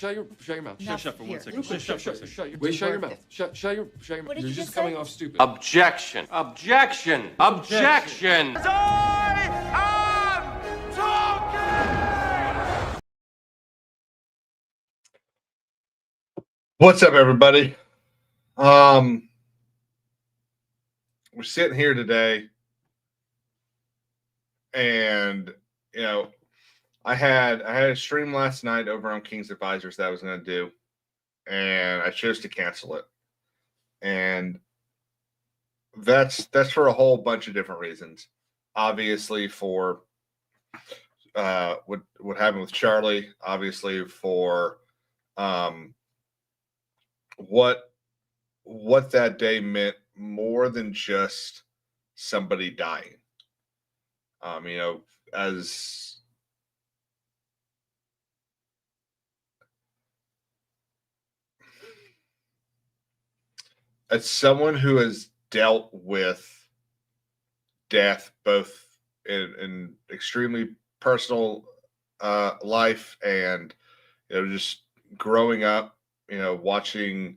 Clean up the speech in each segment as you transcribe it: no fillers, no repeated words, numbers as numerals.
your mouth. Shut for 1 second. Shut for a second. Shut your mouth. Shut your mouth. What did You're you just just coming say? off stupid. Objection. Objection. Objection. What's up, everybody? We're sitting here today, and I had a stream last night over on King's Advisors that I was going to do, and I chose to cancel it, and that's for a whole bunch of different reasons. Obviously, for what happened with Charlie. Obviously, for what that day meant more than just somebody dying. As someone who has dealt with death both in extremely personal life and just growing up, watching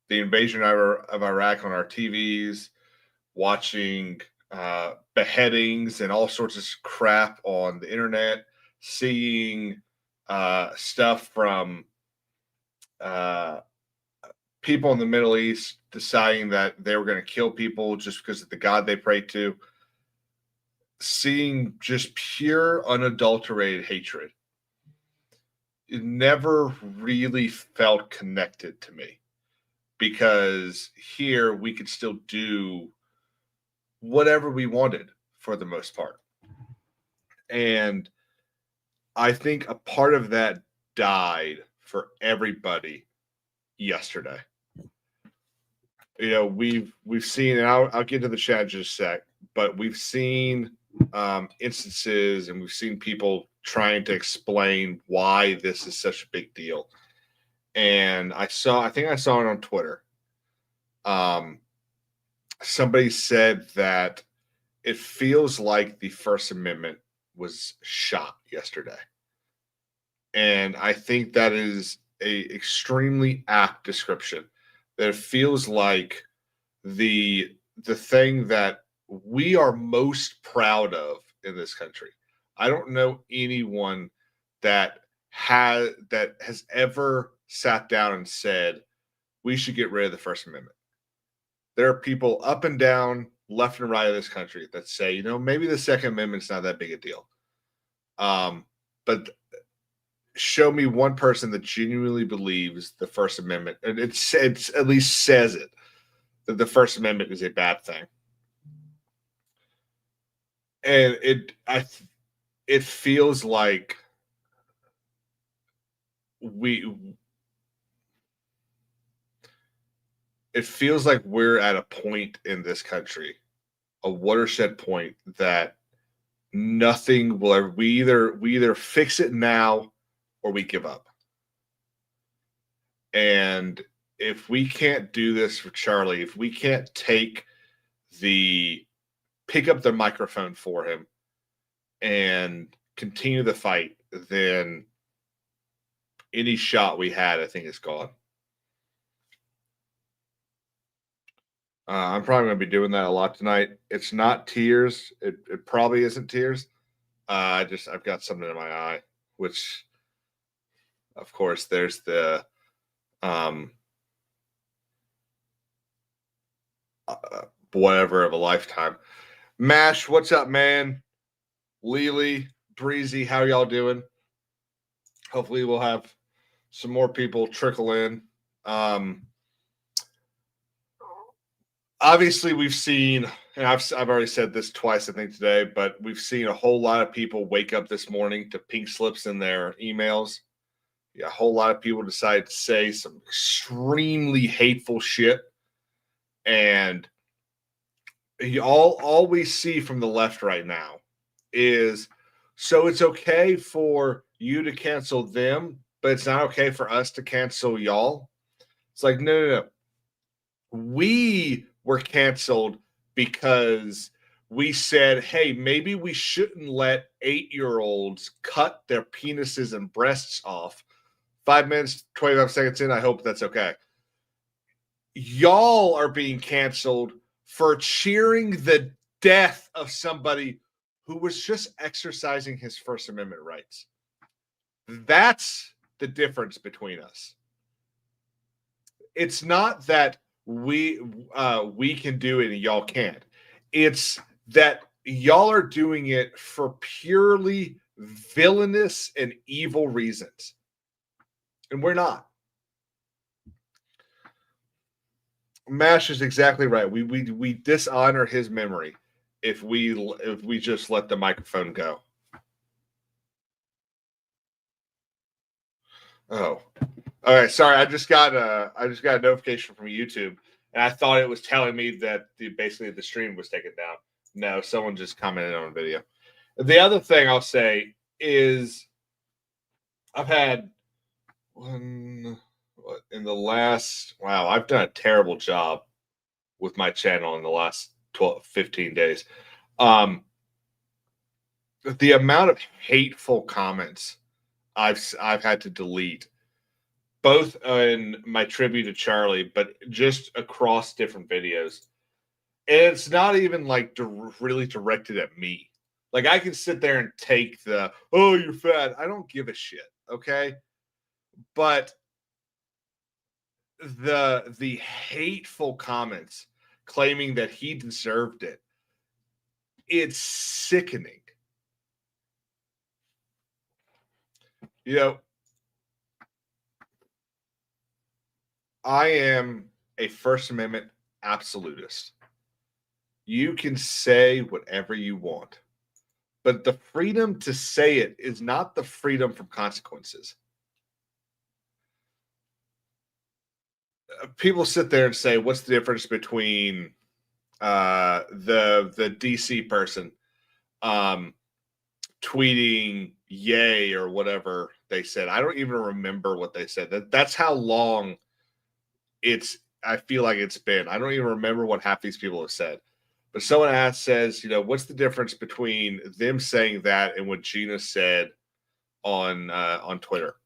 the invasion of Iraq on our TVs, watching beheadings and all sorts of crap on the internet, seeing stuff from people in the Middle East deciding that they were going to kill people just because of the God they prayed to, seeing just pure, unadulterated hatred. It never really felt connected to me, because here we could still do whatever we wanted for the most part. And I think a part of that died for everybody yesterday. We've seen, and I'll get to the chat in just a sec, but we've seen instances, and we've seen people trying to explain why this is such a big deal. And I think I saw it on Twitter. Somebody said that it feels like the First Amendment was shot yesterday. And I think that is a extremely apt description. That it feels like the thing that we are most proud of in this country. I don't know anyone that has ever sat down and said we should get rid of the First Amendment. There are people up and down, left and right of this country that say, maybe the Second Amendment's not that big a deal. But show me one person that genuinely believes the First Amendment, and it's at least says it, that the First Amendment is a bad thing. And it feels like we're at a point in this country, a watershed point, that nothing will ever. We either fix it now or we give up. And if we can't do this for Charlie, if we can't pick up the microphone for him and continue the fight, then any shot we had, I think, is gone. I'm probably going to be doing that a lot tonight. It's not tears. It probably isn't tears. I've got something in my eye, which, of course, there's the whatever of a lifetime. Mash, what's up, man? Lily, Breezy, how y'all doing? Hopefully we'll have some more people trickle in. Obviously, we've seen, and I've already said this twice, I think, today, but we've seen a whole lot of people wake up this morning to pink slips in their emails. Yeah, a whole lot of people decide to say some extremely hateful shit. And all we see from the left right now is, so it's okay for you to cancel them, but it's not okay for us to cancel y'all. It's like, no. We were canceled because we said, hey, maybe we shouldn't let 8-year-olds cut their penises and breasts off 5 minutes, 25 seconds in. I hope that's okay. Y'all are being canceled for cheering the death of somebody who was just exercising his First Amendment rights. That's the difference between us. It's not that we can do it and y'all can't. It's that y'all are doing it for purely villainous and evil reasons. And we're not. Mash is exactly right. We dishonor his memory if we just let the microphone go. Oh. All right, sorry. I just got a notification from YouTube, and I thought it was telling me that basically the stream was taken down. No, someone just commented on a video. The other thing I'll say is I've had in the last I've done a terrible job with my channel in the last 15 days. The amount of hateful comments I've had to delete, both in my tribute to Charlie, but just across different videos. And it's not even like really directed at me. Like I can sit there and take the, oh, you're fat. I don't give a shit. Okay. But the hateful comments claiming that he deserved it, it's sickening. You know, I am a First Amendment absolutist. You can say whatever you want, but the freedom to say it is not the freedom from consequences. People sit there and say, what's the difference between the DC person tweeting yay or whatever they said? I don't even remember what they said. That's how long I feel like it's been. I don't even remember what half these people have said. But someone says, you know, what's the difference between them saying that and what Gina said on Twitter?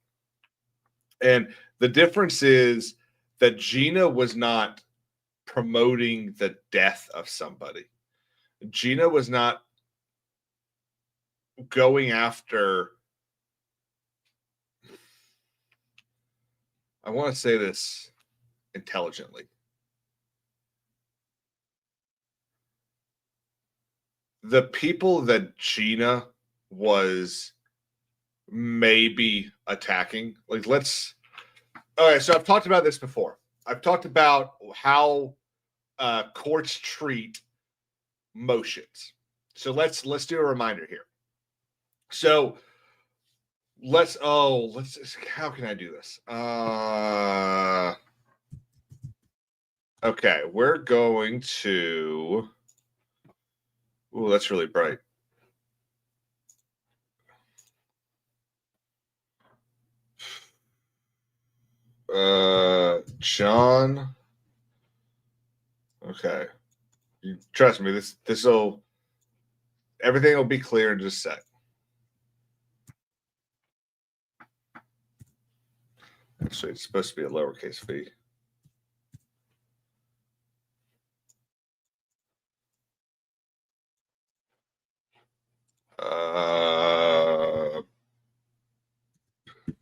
And the difference is that Gina was not promoting the death of somebody. Gina was not going after, I want to say this intelligently. The people that Gina was maybe attacking, like all right, so I've talked about this before. I've talked about how courts treat motions. So let's do a reminder here. So let's how can I do this? Okay, we're going to. Oh, that's really bright. John. Okay. Trust me, everything will be clear in just a sec. Actually, it's supposed to be a lowercase v.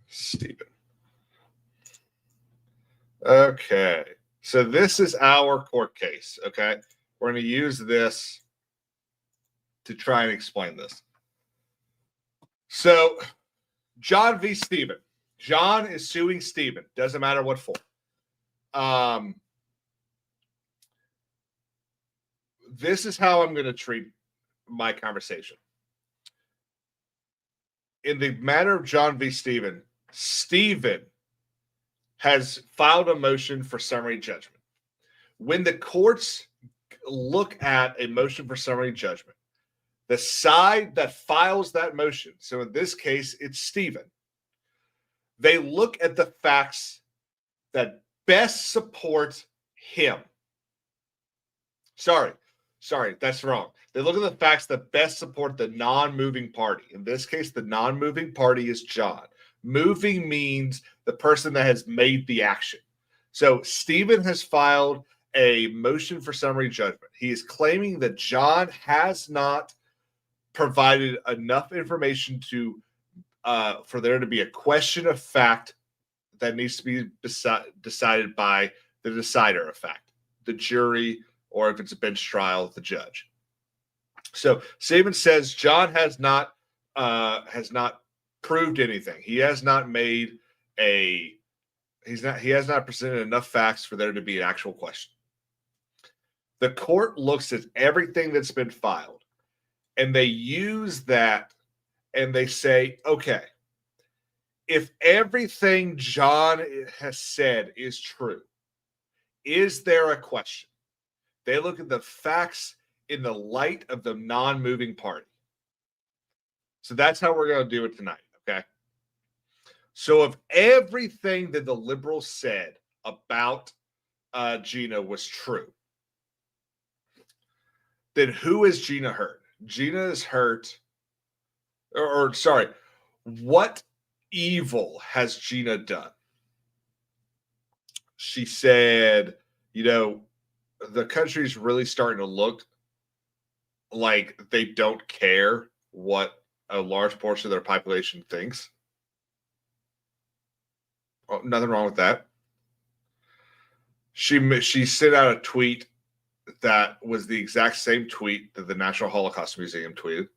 Stephen. Okay. So this is our court case. Okay. We're going to use this to try and explain this. So John v. Stephen. John is suing Stephen. Doesn't matter what for. This is how I'm going to treat my conversation. In the matter of John v. Stephen, Stephen has filed a motion for summary judgment. When the courts look at a motion for summary judgment, the side that files that motion, so in this case, it's Stephen, they look at the facts that best support him. Sorry, that's wrong. They look at the facts that best support the non-moving party. In this case, the non-moving party is John. Moving means the person that has made the action. So Stephen has filed a motion for summary judgment. He is claiming that John has not provided enough information to for there to be a question of fact that needs to be decided by the decider of fact, the jury, or if it's a bench trial, the judge. So Stephen says John has not proved anything. He has not made he has not presented enough facts for there to be an actual question. The court looks at everything that's been filed, and they use that, and they say, okay, if everything John has said is true, is there a question? They look at the facts in the light of the non-moving party. So that's how we're going to do it tonight, okay? So if everything that the liberals said about Gina was true, then who is Gina hurt? Gina is hurt, or sorry, what evil has Gina done? She said, the country's really starting to look like they don't care what a large portion of their population thinks. Oh, nothing wrong with that. She sent out a tweet that was the exact same tweet that the National Holocaust Museum tweeted.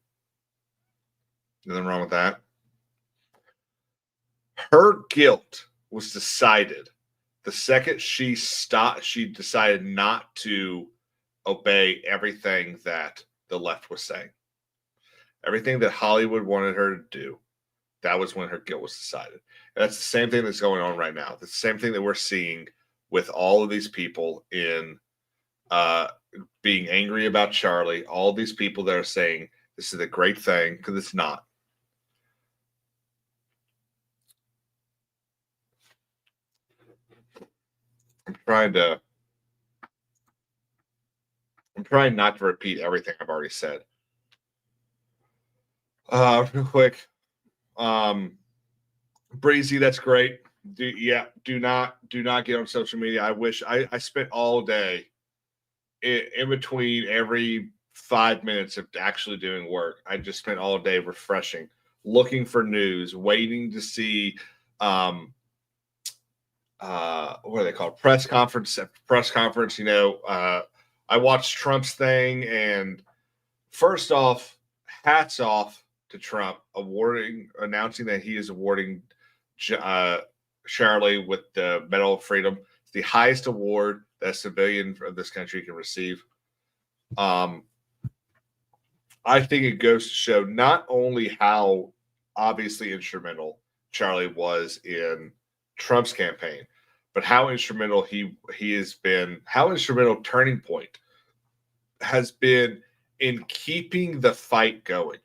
Nothing wrong with that. Her guilt was decided the second she decided not to obey everything that the left was saying. Everything that Hollywood wanted her to do, that was when her guilt was decided. And that's the same thing that's going on right now. The same thing that we're seeing with all of these people in being angry about Charlie, all these people that are saying this is a great thing, because it's not. I'm trying not to repeat everything I've already said. Real quick. Breezy, that's great. Do not get on social media. I wish I spent all day in between every 5 minutes of actually doing work. I just spent all day refreshing, looking for news, waiting to see what are they called? Press conference. I watched Trump's thing, and first off, hats off to Trump announcing that he is awarding Charlie with the Medal of Freedom. It's the highest award that a civilian of this country can receive. I think it goes to show not only how obviously instrumental Charlie was in Trump's campaign, but how instrumental he has been, how instrumental Turning Point has been in keeping the fight going.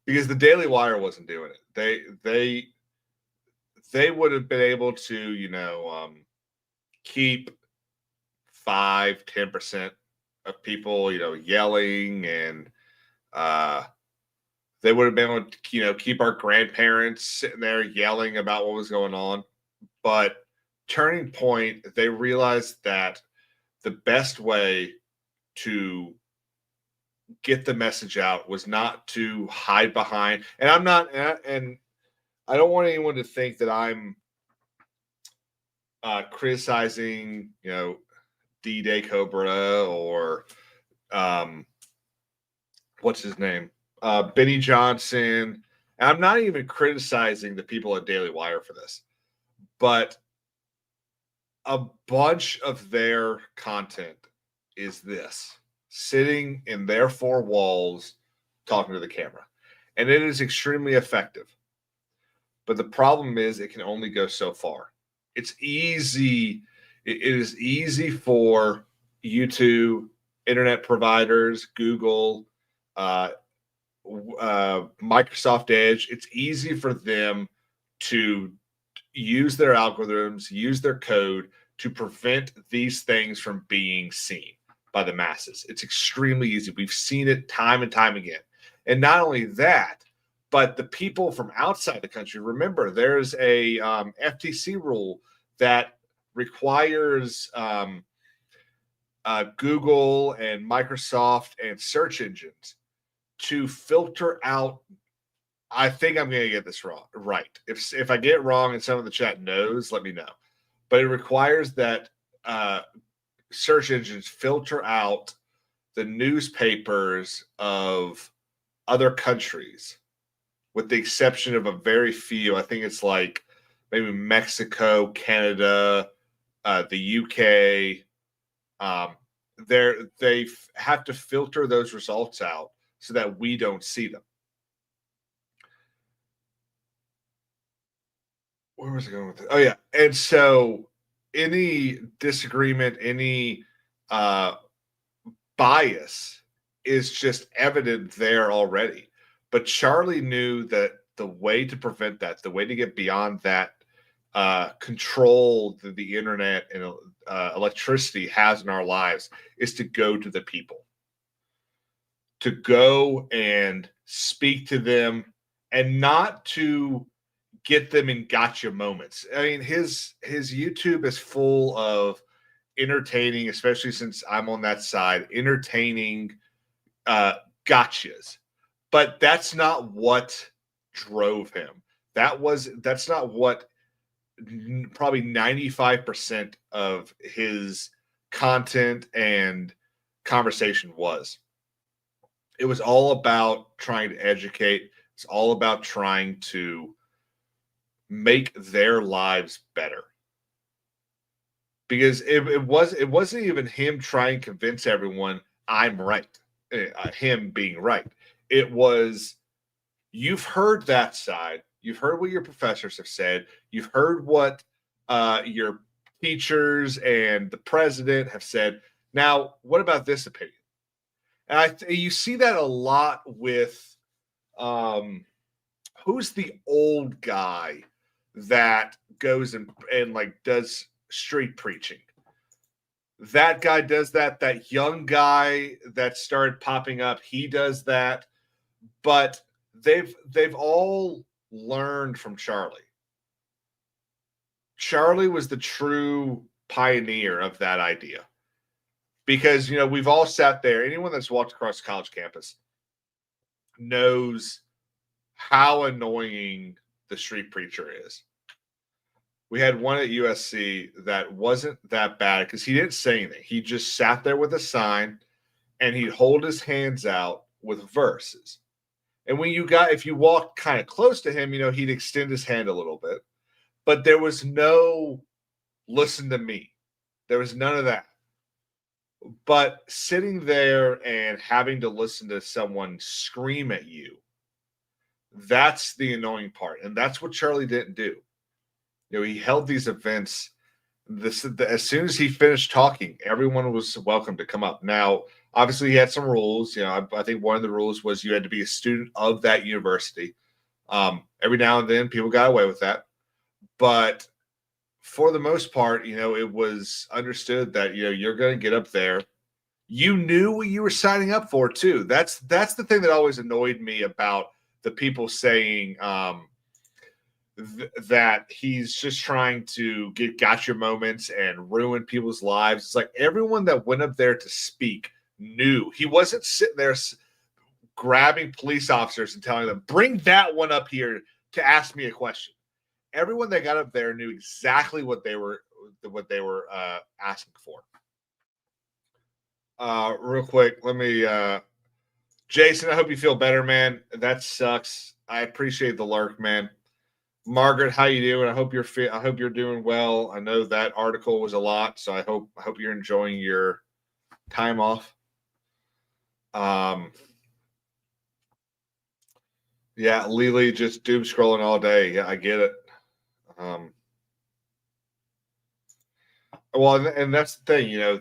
Because the Daily Wire wasn't doing it. They would have been able to, keep 5-10% of people, yelling, and they would have been able to, keep our grandparents sitting there yelling about what was going on. But Turning Point, they realized that the best way to get the message out was not to hide behind, and I don't want anyone to think that I'm criticizing, D-Day Cobra or what's his name, Benny Johnson. And I'm not even criticizing the people at Daily Wire for this, but a bunch of their content is this: sitting in their four walls talking to the camera. And it is extremely effective. But the problem is it can only go so far. It's easy. It is easy for YouTube, internet providers, Google, Microsoft Edge. It's easy for them to use their algorithms, use their code to prevent these things from being seen by the masses. It's extremely easy. We've seen it time and time again. And not only that, But the people from outside the country, remember, there's a FTC rule that requires Google and Microsoft and search engines to filter out. I think I'm going to get this wrong. Right. If I get it wrong and some of the chat knows, let me know. But it requires that search engines filter out the newspapers of other countries, with the exception of a very few. I think it's like maybe Mexico, Canada, the UK. They have to filter those results out so that we don't see them. Where was I going with this? Oh, yeah. And so any disagreement, any bias is just evident there already. But Charlie knew that the way to prevent that, the way to get beyond that control that the internet and electricity has in our lives is to go to the people, to go and speak to them, and not to get them in gotcha moments. I mean, his YouTube is full of entertaining, especially since I'm on that side, entertaining gotchas. But that's not what drove him. That's not what probably 95% of his content and conversation was. It was all about trying to educate. It's all about trying to make their lives better. Because it wasn't even him trying to convince everyone I'm right, him being right. It was, you've heard that side. You've heard what your professors have said. You've heard what your teachers and the president have said. Now, what about this opinion? And you see that a lot with who's the old guy that goes and like does street preaching. That guy does that. That young guy that started popping up, he does that. But they've all learned from Charlie. Charlie was the true pioneer of that idea. Because, you know, we've all sat there. Anyone that's walked across college campus knows how annoying the street preacher is. We had one at USC that wasn't that bad because he didn't say anything. He just sat there with a sign and he'd hold his hands out with verses. And if you walked kind of close to him, you know, he'd extend his hand a little bit. But there was no listen to me. There was none of that. But sitting there and having to listen to someone scream at you, that's the annoying part. And that's what Charlie didn't do. You know, he held these events. As soon as he finished talking, everyone was welcome to come up. Now, obviously, he had some rules. You know, I think one of the rules was you had to be a student of that university. Every now and then, people got away with that. But for the most part, you know, it was understood that, you know, you're going to get up there. You knew what you were signing up for, too. That's the thing that always annoyed me about the people saying that he's just trying to get gotcha moments and ruin people's lives. It's like everyone that went up there to speak knew. He wasn't sitting there grabbing police officers and telling them, bring that one up here to ask me a question. Everyone that got up there knew exactly what they were asking for. Real quick, let me Jason, I hope you feel better, man. That sucks. I appreciate the lurk, man. Margaret, how you doing? I hope you're doing well. I know that article was a lot, so I hope you're enjoying your time off. Yeah, Lily just doom scrolling all day. Yeah, I get it. Well, and that's the thing, you know,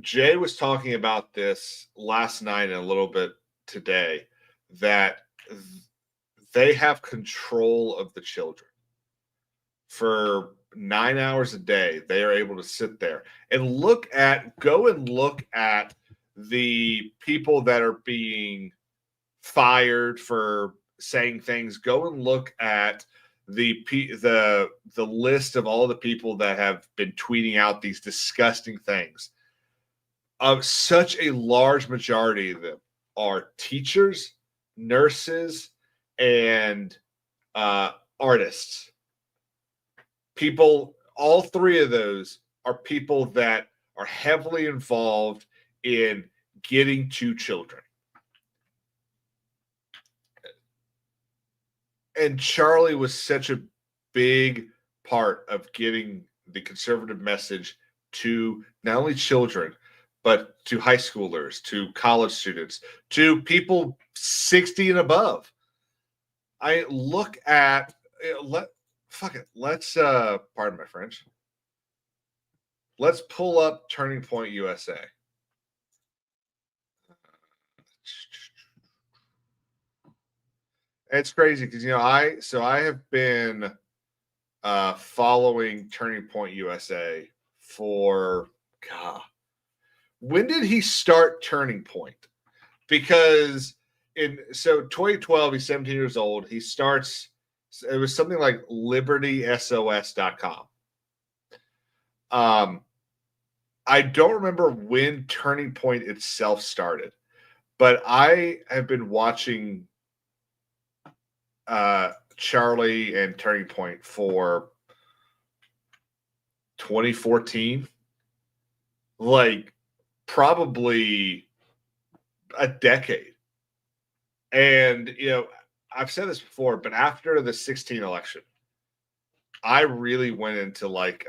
Jay was talking about this last night and a little bit today, that they have control of the children. For 9 hours a day, they are able to sit there and go and look at the people that are being fired for saying things. Go and look at the list of all the people that have been tweeting out these disgusting things. Such a large majority of them are teachers, nurses, and artists. People, all three of those are people that are heavily involved in getting to children. And Charlie was such a big part of getting the conservative message to not only children, but to high schoolers, to college students, to people 60 and above. I look at let's pardon my French. Let's pull up Turning Point USA. It's crazy because I have been following Turning Point USA for when did he start Turning Point? Because in 2012 he's 17 years old. He starts, it was something like libertysos.com. I don't remember when Turning Point itself started, but I have been watching Charlie and Turning Point for 2014, like probably a decade. And I've said this before, but after the 2016 election, I really went into like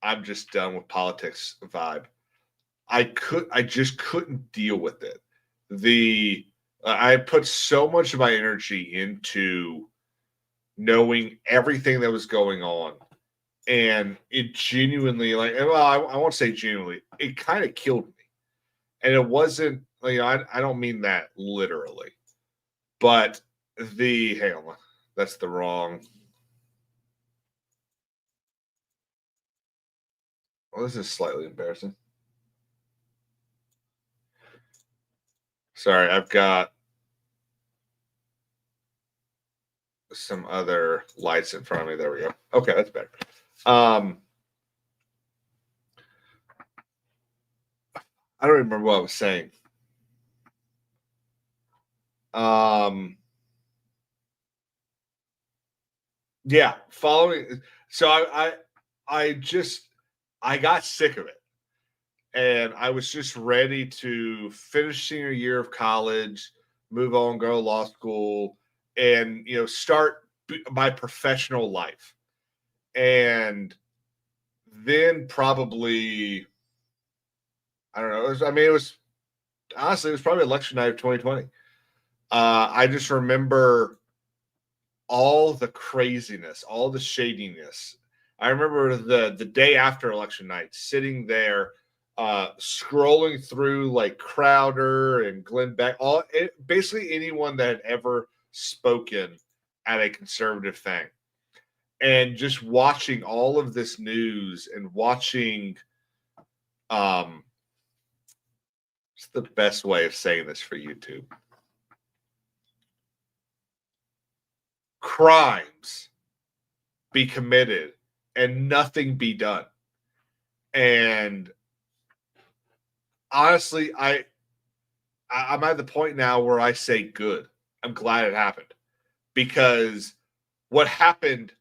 I'm just done with politics vibe. I just couldn't deal with it. I put so much of my energy into knowing everything that was going on. And it genuinely, I won't say genuinely, it kind of killed me. And it wasn't, I don't mean that literally. But hang on, that's the wrong. Well, this is slightly embarrassing. Sorry, I've got some other lights in front of me. There we go. Okay, that's better. I don't remember what I was saying. Yeah, following. So I got sick of it. And I was just ready to finish senior year of college, move on, go to law school, and start my professional life. And then probably, I don't know. It was probably election night of 2020. I just remember all the craziness, all the shadiness. I remember the day after election night, sitting there, scrolling through like Crowder and Glenn Beck, basically anyone that had ever spoken at a conservative thing, and just watching all of this news and watching, what's the best way of saying this for YouTube? Crimes be committed and nothing be done. And honestly, I'm at the point now where I say good. I'm glad it happened, because what happened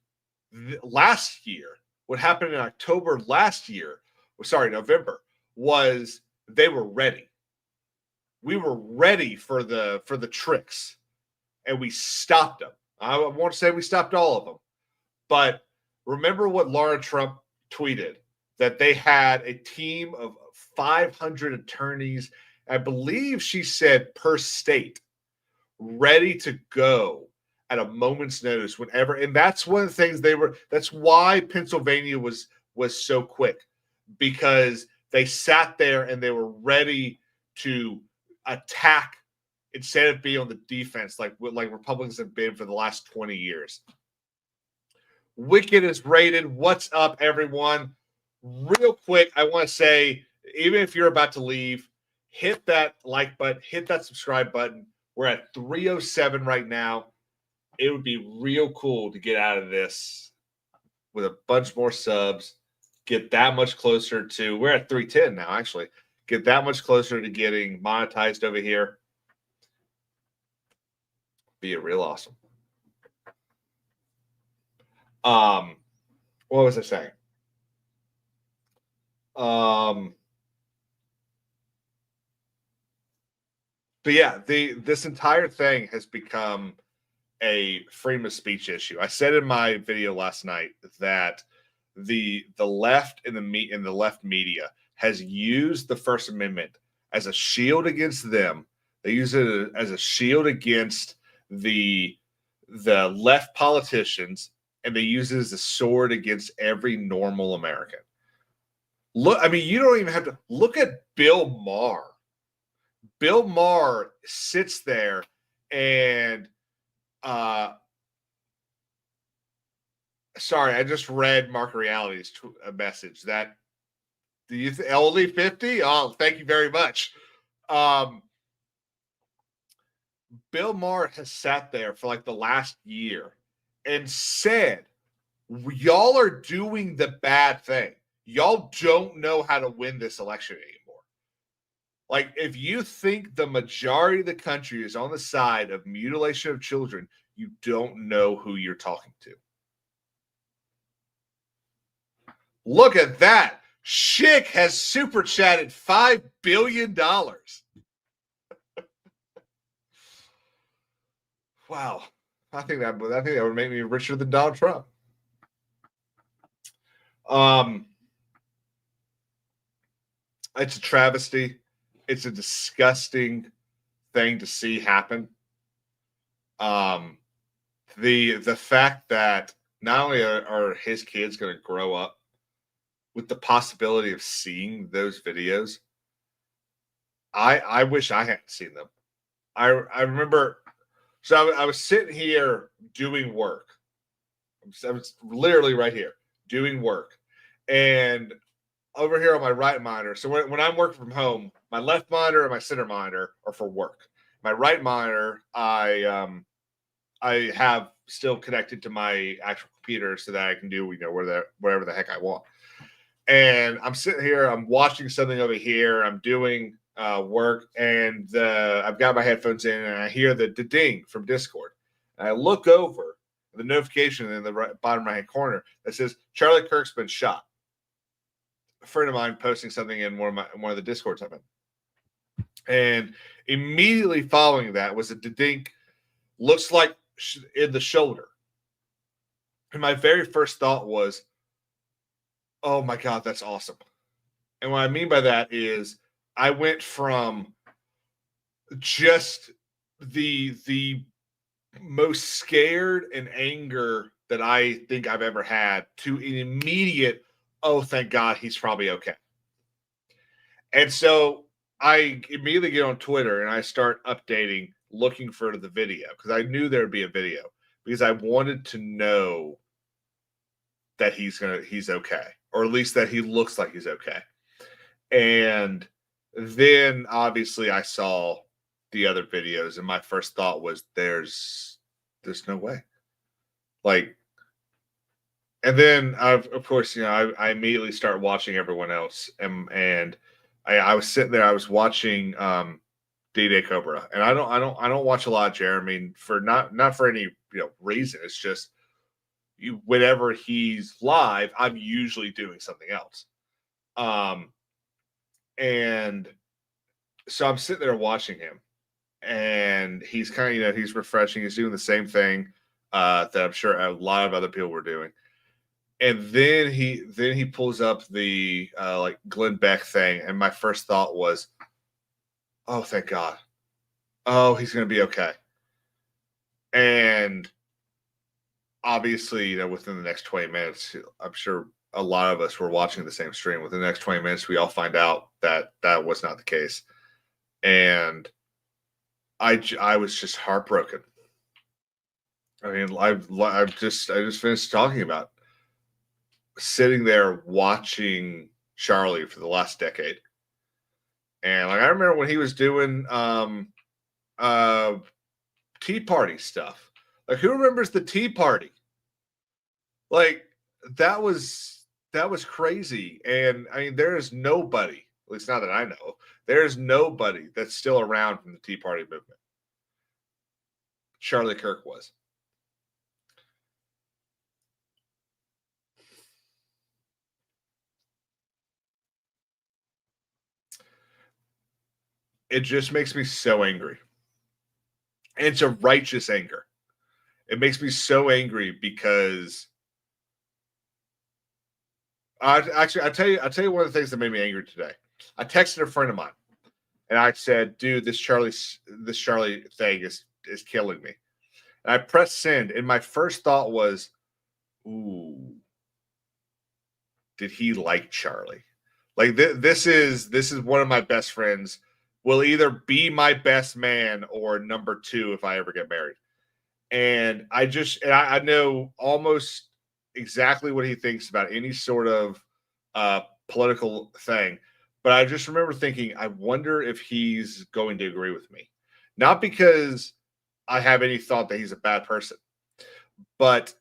last year, what happened in November, was they were ready. We were ready for the tricks, and we stopped them. I won't say we stopped all of them, but remember what Laura Trump tweeted, that they had a team of 500 attorneys, I believe she said per state, ready to go at a moment's notice whenever. And that's one of the things that's why Pennsylvania was so quick, because they sat there and they were ready to attack instead of being on the defense like Republicans have been for the last 20 years. Wicked is rated. What's up, everyone? Real quick, I want to say, even if you're about to leave, hit that like button, hit that subscribe button. We're at 307 right now. It would be real cool to get out of this with a bunch more subs, get that much closer to, we're at 310 now, actually, get that much closer to getting monetized over here. Be real awesome. What was I saying? But yeah, this entire thing has become a freedom of speech issue. I said in my video last night that the left and the left media has used the First Amendment as a shield against them. They use it as a shield against the left politicians, and they use it as a sword against every normal American. Look, I mean, you don't even have to look at Bill Maher. Bill Maher sits there and sorry, I just read Mark Reality's message that do you only 50? Oh, thank you very much. Bill Maher has sat there for like the last year and said, y'all are doing the bad thing. Y'all don't know how to win this election anymore. Like, if you think the majority of the country is on the side of mutilation of children, you don't know who you're talking to. Look at that. Schick has super chatted $5 billion. Wow. I think that would make me richer than Donald Trump. It's a travesty. It's a disgusting thing to see happen. The fact that not only are his kids going to grow up with the possibility of seeing those videos, I wish I hadn't seen them. I remember, so I was sitting here doing work. I was literally right here doing work, and over here on my right monitor. So when I'm working from home, my left monitor and my center monitor are for work. My right monitor, I have still connected to my actual computer so that I can do whatever the heck I want. And I'm sitting here, I'm watching something over here, I'm doing work, and I've got my headphones in, and I hear the ding from Discord. And I look over the notification in the bottom right hand corner that says Charlie Kirk's been shot. A friend of mine posting something in one of the Discords I'm in. And immediately following that was a dink, looks like in the shoulder. And my very first thought was, oh my God, that's awesome. And what I mean by that is I went from just the most scared and anger that I think I've ever had to an immediate, oh, thank God he's probably okay. And so I immediately get on Twitter and I start updating, looking for the video because I knew there would be a video because I wanted to know that he's okay, or at least that he looks like he's okay. And then obviously I saw the other videos and my first thought was there's no way. Like, and then of course, I immediately start watching everyone else, and I was sitting there, I was watching D-Day Cobra, and I don't watch a lot of Jeremy for not for any reason. It's just whenever he's live, I'm usually doing something else. And so I'm sitting there watching him, and he's kind of he's refreshing. He's doing the same thing that I'm sure a lot of other people were doing. And then he pulls up the like Glenn Beck thing, and my first thought was, oh, thank God. Oh, he's going to be okay. And obviously, within the next 20 minutes, I'm sure a lot of us were watching the same stream. Within the next 20 minutes, we all find out that that was not the case. And I was just heartbroken. I mean, I just finished talking about sitting there watching Charlie for the last decade. And like I remember when he was doing Tea Party stuff. Like, who remembers the Tea Party? Like, that was crazy. And I mean, there is nobody, at least not that I know, there's nobody that's still around from the Tea Party movement. Charlie Kirk was. It just makes me so angry. And it's a righteous anger. It makes me so angry because I'll tell you one of the things that made me angry today. I texted a friend of mine and I said, dude, this Charlie thing is killing me. And I pressed send, and my first thought was, ooh, did he like Charlie? Like, this is one of my best friends, will either be my best man or number 2 if I ever get married. And I know almost exactly what he thinks about any sort of political thing. But I just remember thinking, I wonder if he's going to agree with me. Not because I have any thought that he's a bad person, but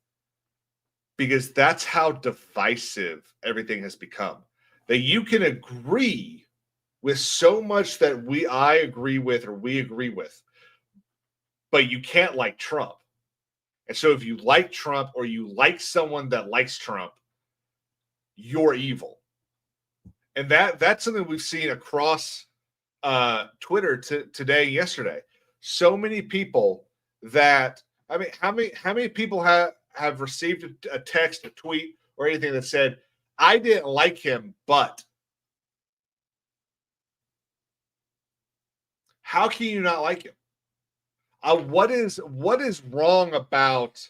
because that's how divisive everything has become. That you can agree with so much that I agree with or we agree with, but you can't like Trump. And so if you like Trump or you like someone that likes Trump, you're evil. And that's something we've seen across Twitter today and yesterday. So many people that, I mean, how many people have received a text, a tweet, or anything that said, I didn't like him, but how can you not like him? What is wrong about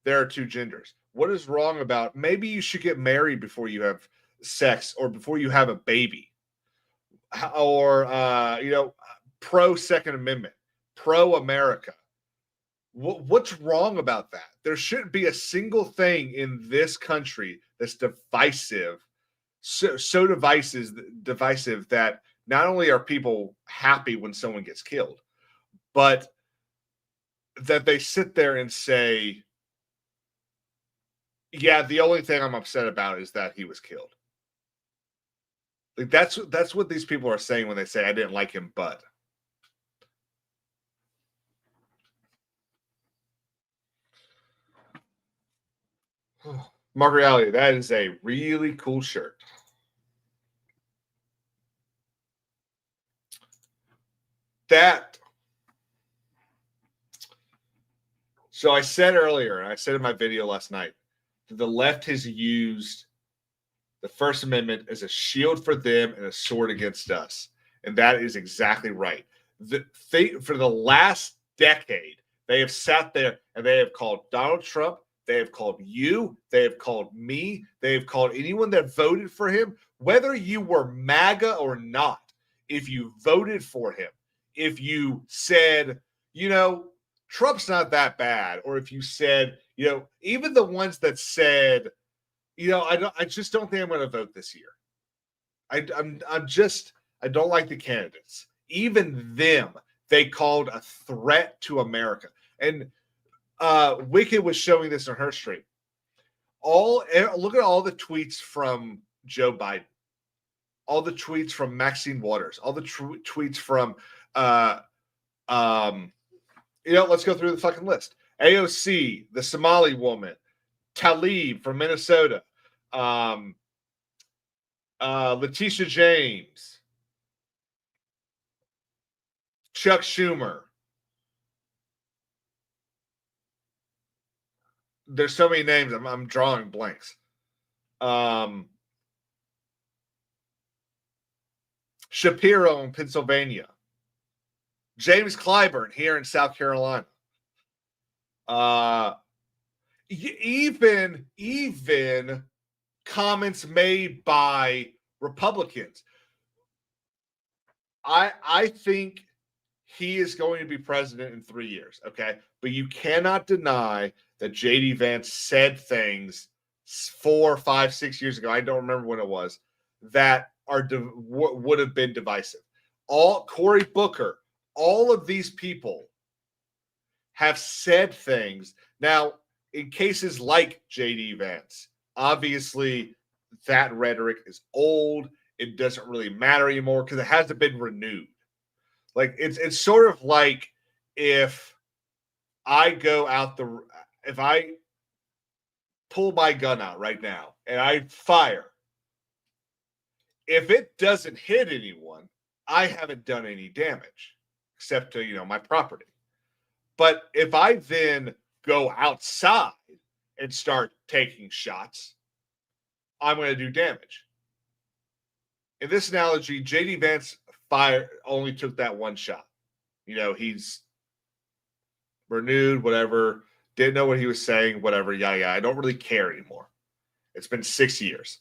there are two genders? What is wrong about maybe you should get married before you have sex or before you have a baby? Or pro Second Amendment, pro America. What's wrong about that? There shouldn't be a single thing in this country that's divisive, so divisive that not only are people happy when someone gets killed, but that they sit there and say, yeah, the only thing I'm upset about is that he was killed. Like that's what these people are saying when they say I didn't like him, but Mark Reality, that is a really cool shirt. So I said earlier, and I said in my video last night, that the left has used the First Amendment as a shield for them and a sword against us. And that is exactly right. For the last decade, they have sat there and they have called Donald Trump, they have called you, they have called me, they have called anyone that voted for him, whether you were MAGA or not. If you voted for him, if you said, Trump's not that bad, or if you said, even the ones that said, I just don't think I'm going to vote this year. I don't like the candidates. Even them, they called a threat to America. And Wicked was showing this on her stream. Look at all the tweets from Joe Biden, all the tweets from Maxine Waters, all the tweets from let's go through the fucking list. AOC, the Somali woman, Talib from Minnesota, Letitia James, Chuck Schumer. There's so many names. I'm drawing blanks. Shapiro in Pennsylvania. James Clyburn here in South Carolina. Even comments made by Republicans. I think he is going to be president in 3 years, okay? But you cannot deny that J.D. Vance said things 4, 5, 6 years ago, I don't remember when it was, that would have been divisive. Cory Booker, all of these people have said things. Now, in cases like J.D. Vance, obviously that rhetoric is old. It doesn't really matter anymore because it hasn't been renewed. Like it's sort of like if I pull my gun out right now and I fire, if it doesn't hit anyone, I haven't done any damage except to, my property. But if I then go outside and start taking shots, I'm going to do damage. In this analogy, J.D. Vance only took that one shot. He's renewed, whatever, didn't know what he was saying, whatever, yeah. I don't really care anymore. It's been 6 years.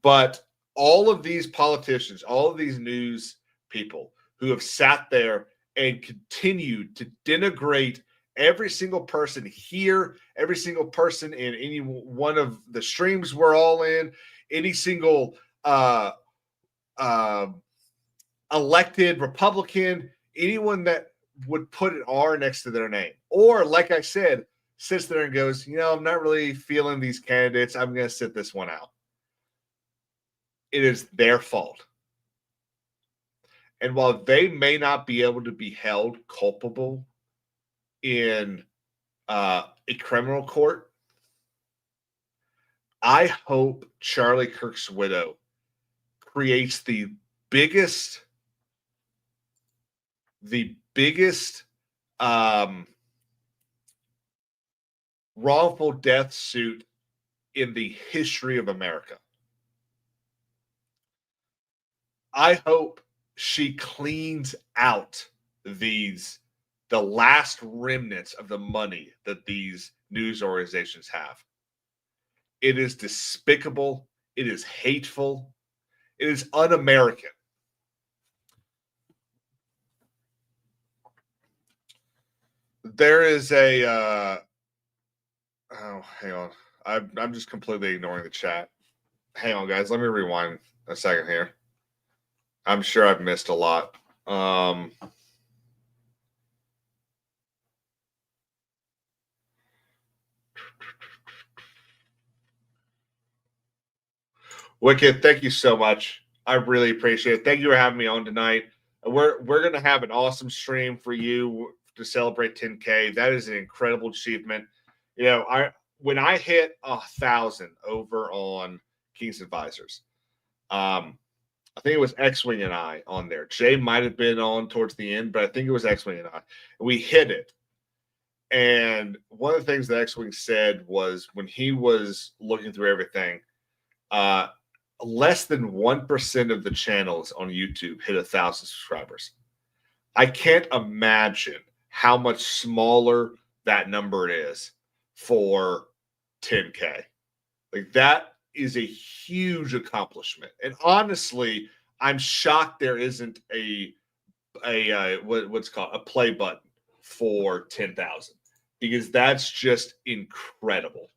But all of these politicians, all of these news people who have sat there and continued to denigrate every single person here, every single person in any one of the streams we're all in, any single elected Republican, anyone that would put an R next to their name. Or, like I said, sits there and goes, I'm not really feeling these candidates. I'm going to sit this one out. It is their fault. And while they may not be able to be held culpable in a criminal court, I hope Charlie Kirk's widow creates the biggest wrongful death suit in the history of America. I hope she cleans out the last remnants of the money that these news organizations have. It is despicable. It is hateful. It is un-American. There is a hang on. I'm just completely ignoring the chat. Hang on, guys. Let me rewind a second here. I'm sure I've missed a lot. Wicked, thank you so much. I really appreciate it. Thank you for having me on tonight. We're going to have an awesome stream for you to celebrate 10K. That is an incredible achievement. When I hit 1,000 over on King's Advisors, I think it was X-Wing and I on there. Jay might have been on towards the end, but I think it was X-Wing and I. We hit it. And one of the things that X-Wing said was when he was looking through everything, less than 1% of the channels on YouTube hit 1,000 subscribers. I can't imagine how much smaller that number is for 10K. Like, that is a huge accomplishment. And honestly, I'm shocked there isn't what's called a play button for 10,000, because that's just incredible.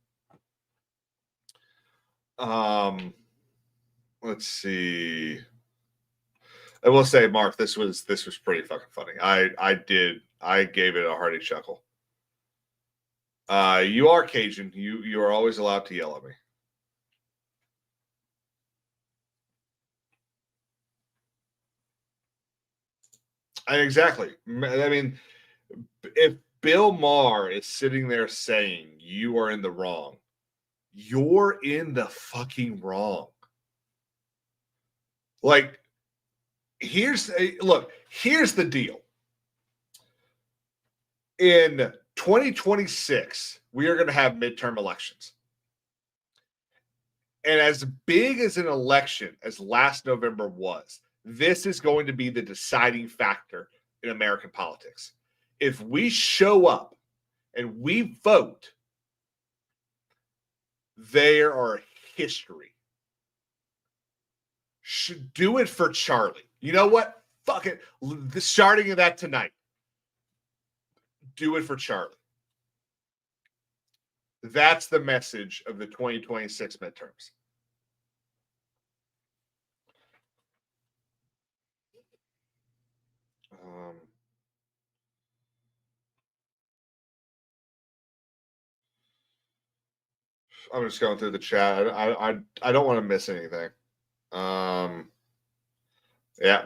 Let's see. I will say, Mark, this was pretty fucking funny. I gave it a hearty chuckle. You are Cajun. You are always allowed to yell at me. Exactly. I mean, if Bill Maher is sitting there saying you are in the wrong, you're in the fucking wrong. Like, here's the deal. In 2026, we are going to have midterm elections. And as big as an election as last November was, this is going to be the deciding factor in American politics. If we show up and we vote, there are history. Should do it for Charlie. You know what? Fuck it. Starting of that tonight. Do it for Charlie. That's the message of the 2026 midterms. I'm just going through the chat. I don't want to miss anything. Yeah,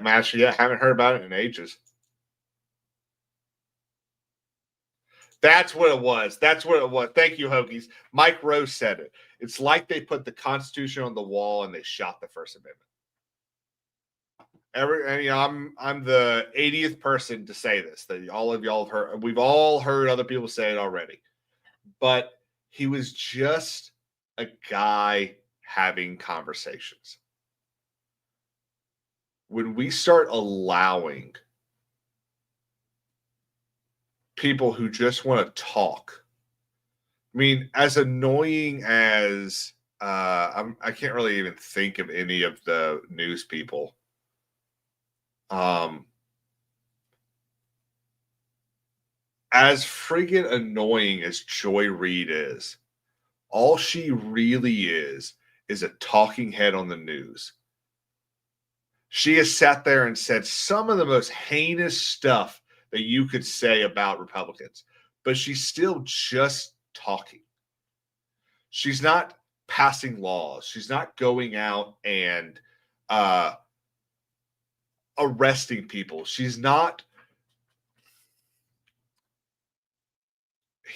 match. Yeah, haven't heard about it in ages. That's what it was. That's what it was. Thank you, Hokies. Mike Rose said it. It's like they put the Constitution on the wall and they shot the First Amendment. I'm the 80th person to say this. That all of y'all have heard. We've all heard other people say it already. But he was just a guy having conversations. When we start allowing people who just want to talk, I mean, as annoying as I can't really even think of any of the news people. As friggin' annoying as Joy Reid is, all she really is a talking head on the news. She has sat there and said some of the most heinous stuff that you could say about Republicans, but she's still just talking. She's not passing laws. She's not going out and arresting people. She's not.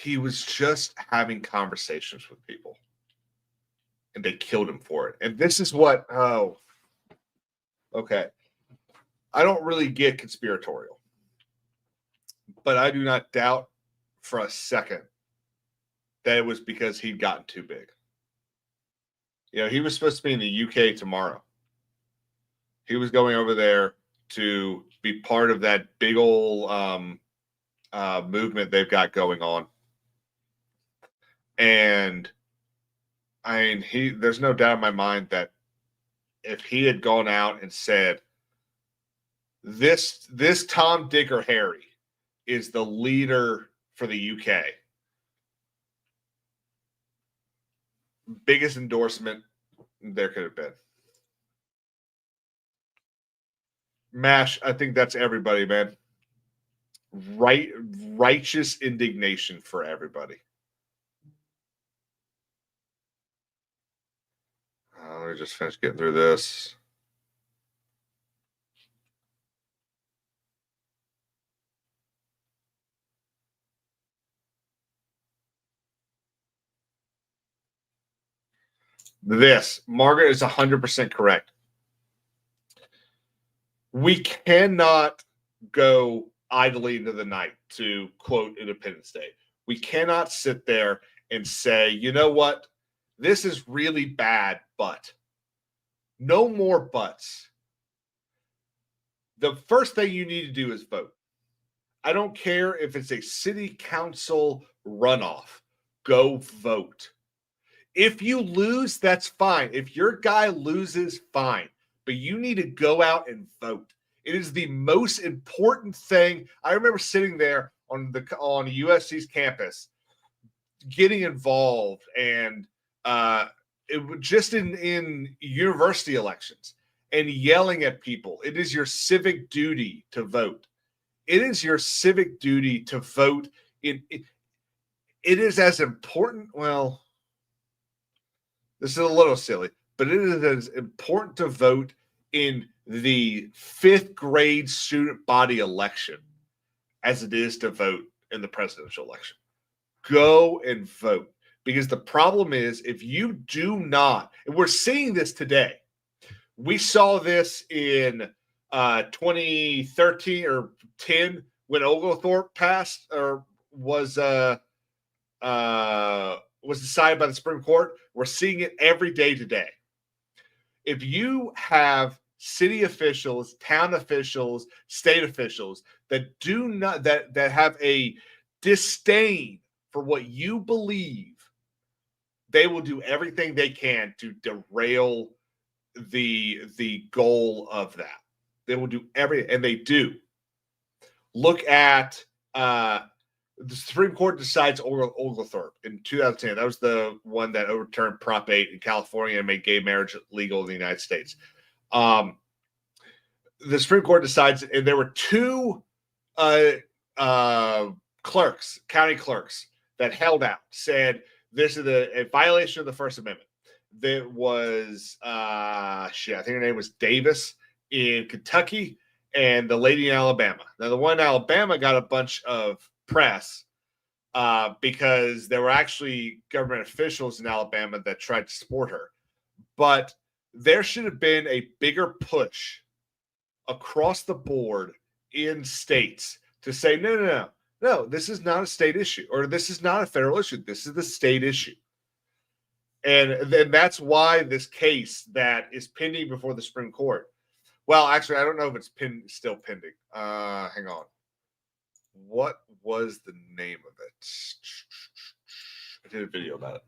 He was just having conversations with people, and they killed him for it. And this is what, okay. I don't really get conspiratorial, but I do not doubt for a second that it was because he'd gotten too big. You know, he was supposed to be in the UK tomorrow. He was going over there to be part of that big old movement they've got going on. And I mean, there's no doubt in my mind that if he had gone out and said, this Tom, Dick, or Harry is the leader for the UK, biggest endorsement there could have been. MASH, I think that's everybody, man. Righteous indignation for everybody. Let me just finish getting through this. Margaret is 100% correct. We cannot go idly into the night, to quote Independence Day. We cannot sit there and say, you know what? This is really bad, but no more buts. The first thing you need to do is vote. I don't care if it's a city council runoff. Go vote. If you lose, that's fine. If your guy loses, fine. But you need to go out and vote. It is the most important thing. I remember sitting there on USC's campus, getting involved, and it was just in university elections and yelling at people. It is your civic duty to vote. It is your civic duty to vote. It is as important. Well, this is a little silly, but it is as important to vote in the 5th grade student body election as it is to vote in the presidential election. Go and vote. Because the problem is, if you do not, and we're seeing this today, we saw this in 2013 or 10 when Oglethorpe passed or was decided by the Supreme Court. We're seeing it every day today. If you have city officials, town officials, state officials that do not that have a disdain for what you believe, they will do everything they can to derail the goal of that. They will do and they do. Look at the Supreme Court decides Oglethorpe in 2010. That was the one that overturned Prop 8 in California and made gay marriage legal in the United States. The Supreme Court decides, and there were 2 clerks, county clerks, that held out, said this is a violation of the First Amendment. There was I think her name was Davis in Kentucky, and the lady in Alabama. Now, the one in Alabama got a bunch of press because there were actually government officials in Alabama that tried to support her. But there should have been a bigger push across the board in states to say, no, this is not a state issue, or this is not a federal issue. This is the state issue. And then that's why this case that is pending before the Supreme Court. Well, actually, I don't know if it's still pending. Hang on. What was the name of it? I did a video about it.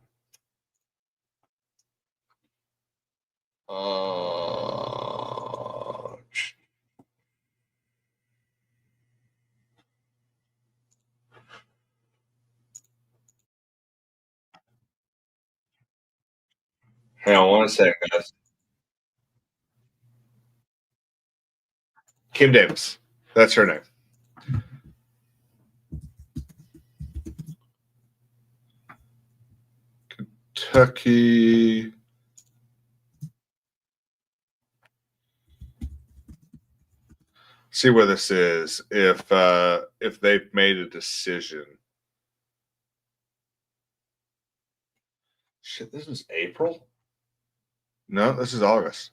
Hang on one second, guys. Kim Davis. That's her name. Kentucky. See where this is. If they've made a decision. Shit, this is April? No, this is August.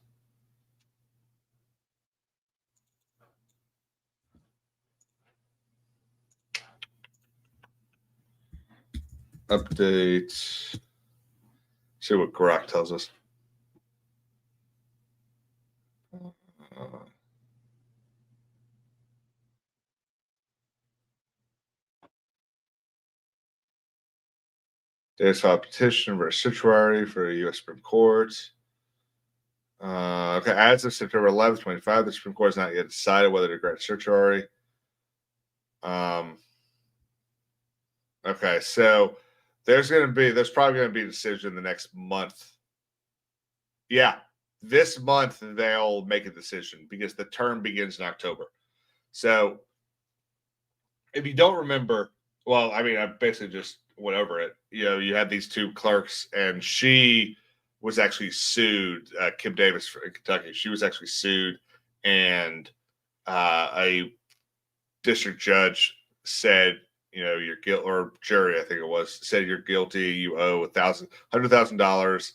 Update. See what Grok tells us. Davis filed a petition for a certiorari for the U.S. Supreme Court. Okay, as of September 11th, 25, the Supreme Court has not yet decided whether to grant certiorari. Okay, so there's probably going to be a decision the next month. Yeah, this month they'll make a decision because the term begins in October. So if you don't remember, well, I mean, I basically just went over it. You had these two clerks, and she was actually sued. Kim Davis in Kentucky. She was actually sued, and a district judge said, you're guilty, or jury, I think it was, said you're guilty. You owe $100,000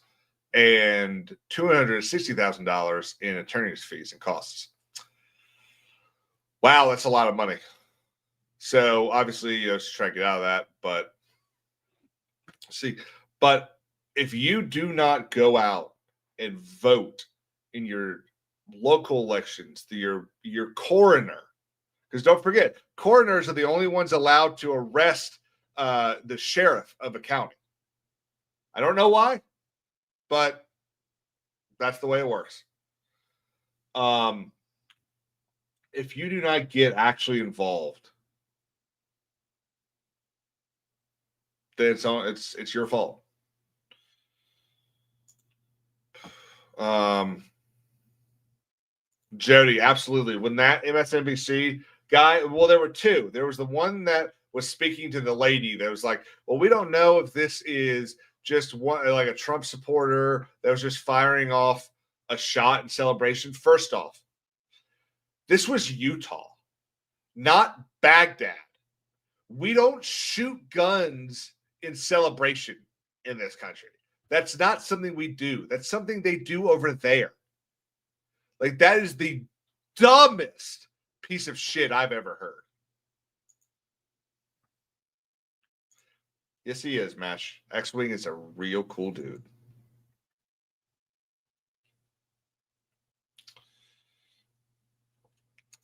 and $260,000 in attorney's fees and costs. Wow, that's a lot of money. So obviously, just try to get out of that. But if you do not go out and vote in your local elections, your coroner, because don't forget, coroners are the only ones allowed to arrest the sheriff of a county. I don't know why, but that's the way it works. If you do not get actually involved, then it's your fault. Jody, absolutely. When that MSNBC guy, well, there were two. There was the one that was speaking to the lady that was like, well, we don't know if this is just one, like a Trump supporter that was just firing off a shot in celebration. First off, this was Utah, not Baghdad. We don't shoot guns in celebration in this country. That's not something we do. That's something they do over there. Like, that is the dumbest piece of shit I've ever heard. Yes, he is, Mash. X-Wing is a real cool dude.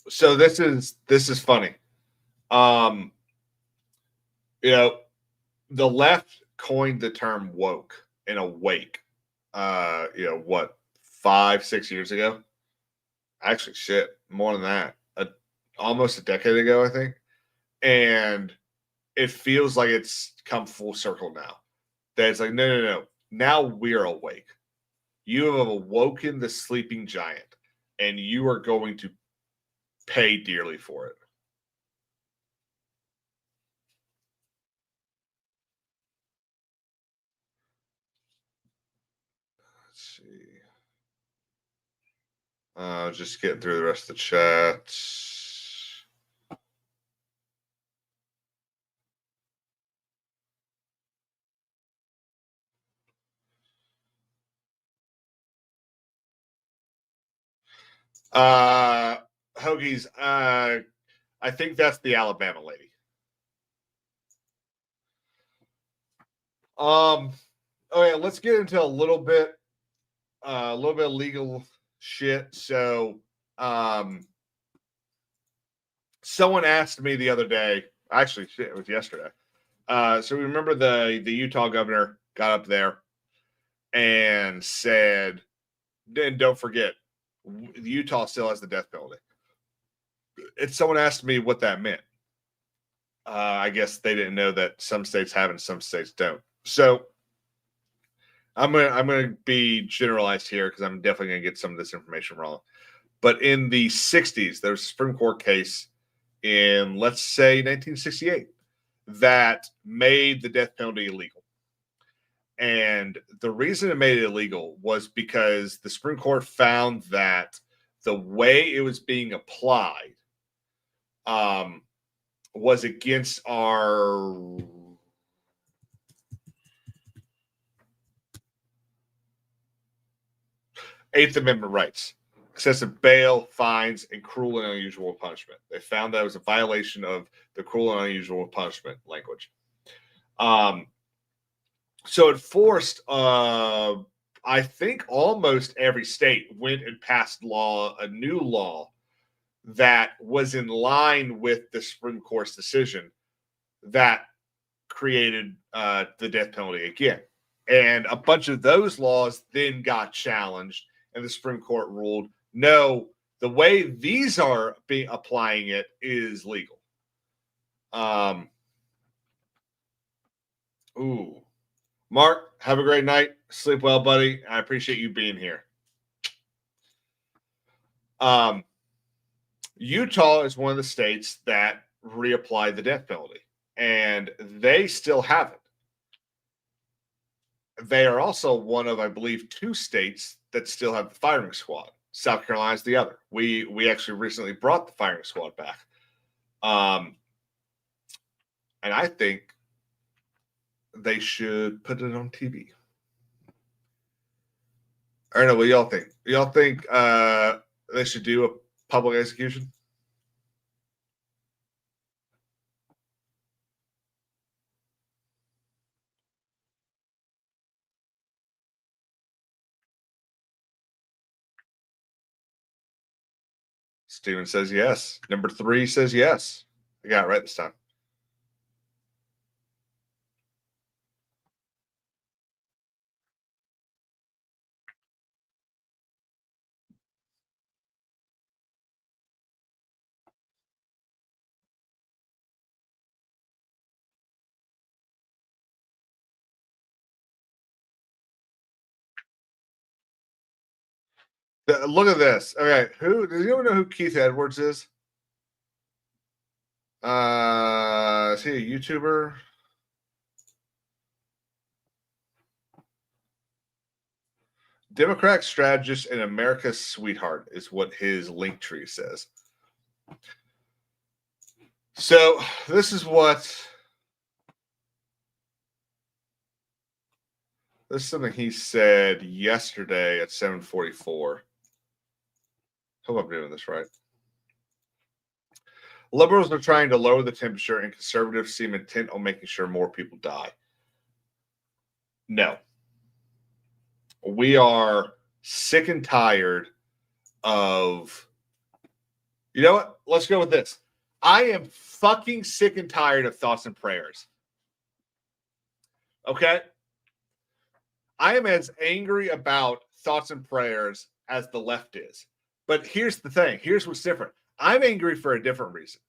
So this is funny. The left coined the term woke and awake. 5-6 years ago? Actually, shit, more than that. Almost a decade ago, I think. And it feels like it's come full circle now. That it's like, no. Now we're awake. You have awoken the sleeping giant, and you are going to pay dearly for it. Just getting through the rest of the chat. Hoagies, I think that's the Alabama lady. Okay, let's get into a little bit of legal shit. So, someone asked me the other day, actually, shit, it was yesterday. So remember the Utah governor got up there and said, and don't forget, Utah still has the death penalty. And someone asked me what that meant. I guess they didn't know that some states have and some states don't. So I'm gonna be generalized here because I'm definitely gonna get some of this information wrong. But in the 60s, there was a Supreme Court case in, let's say, 1968 that made the death penalty illegal. And the reason it made it illegal was because the Supreme Court found that the way it was being applied was against our Eighth Amendment rights. Excessive bail, fines, and cruel and unusual punishment. They found that it was a violation of the cruel and unusual punishment language. So it forced, I think almost every state went and passed a new law that was in line with the Supreme Court's decision that created the death penalty again. And a bunch of those laws then got challenged, and the Supreme Court ruled, no, the way these are applying it is legal. Mark, have a great night. Sleep well, buddy. I appreciate you being here. Utah is one of the states that reapplied the death penalty, and they still have it. They are also one of, I believe, 2 states that still have the firing squad. South Carolina is the other. We actually recently brought the firing squad back. And I think they should put it on TV. I don't know what y'all think. Y'all think they should do a public execution? Steven says yes. Number 3 says yes. I got it right this time. Look at this. Okay, does anyone know who Keith Edwards is? Is he a YouTuber? Democratic strategist and America's sweetheart is what his link tree says. So this is something he said yesterday at 7:44. Hope I'm doing this right. Liberals are trying to lower the temperature, and conservatives seem intent on making sure more people die. No. We are sick and tired of... You know what? Let's go with this. I am fucking sick and tired of thoughts and prayers. Okay? I am as angry about thoughts and prayers as the left is. But here's the thing. Here's what's different. I'm angry for a different reason.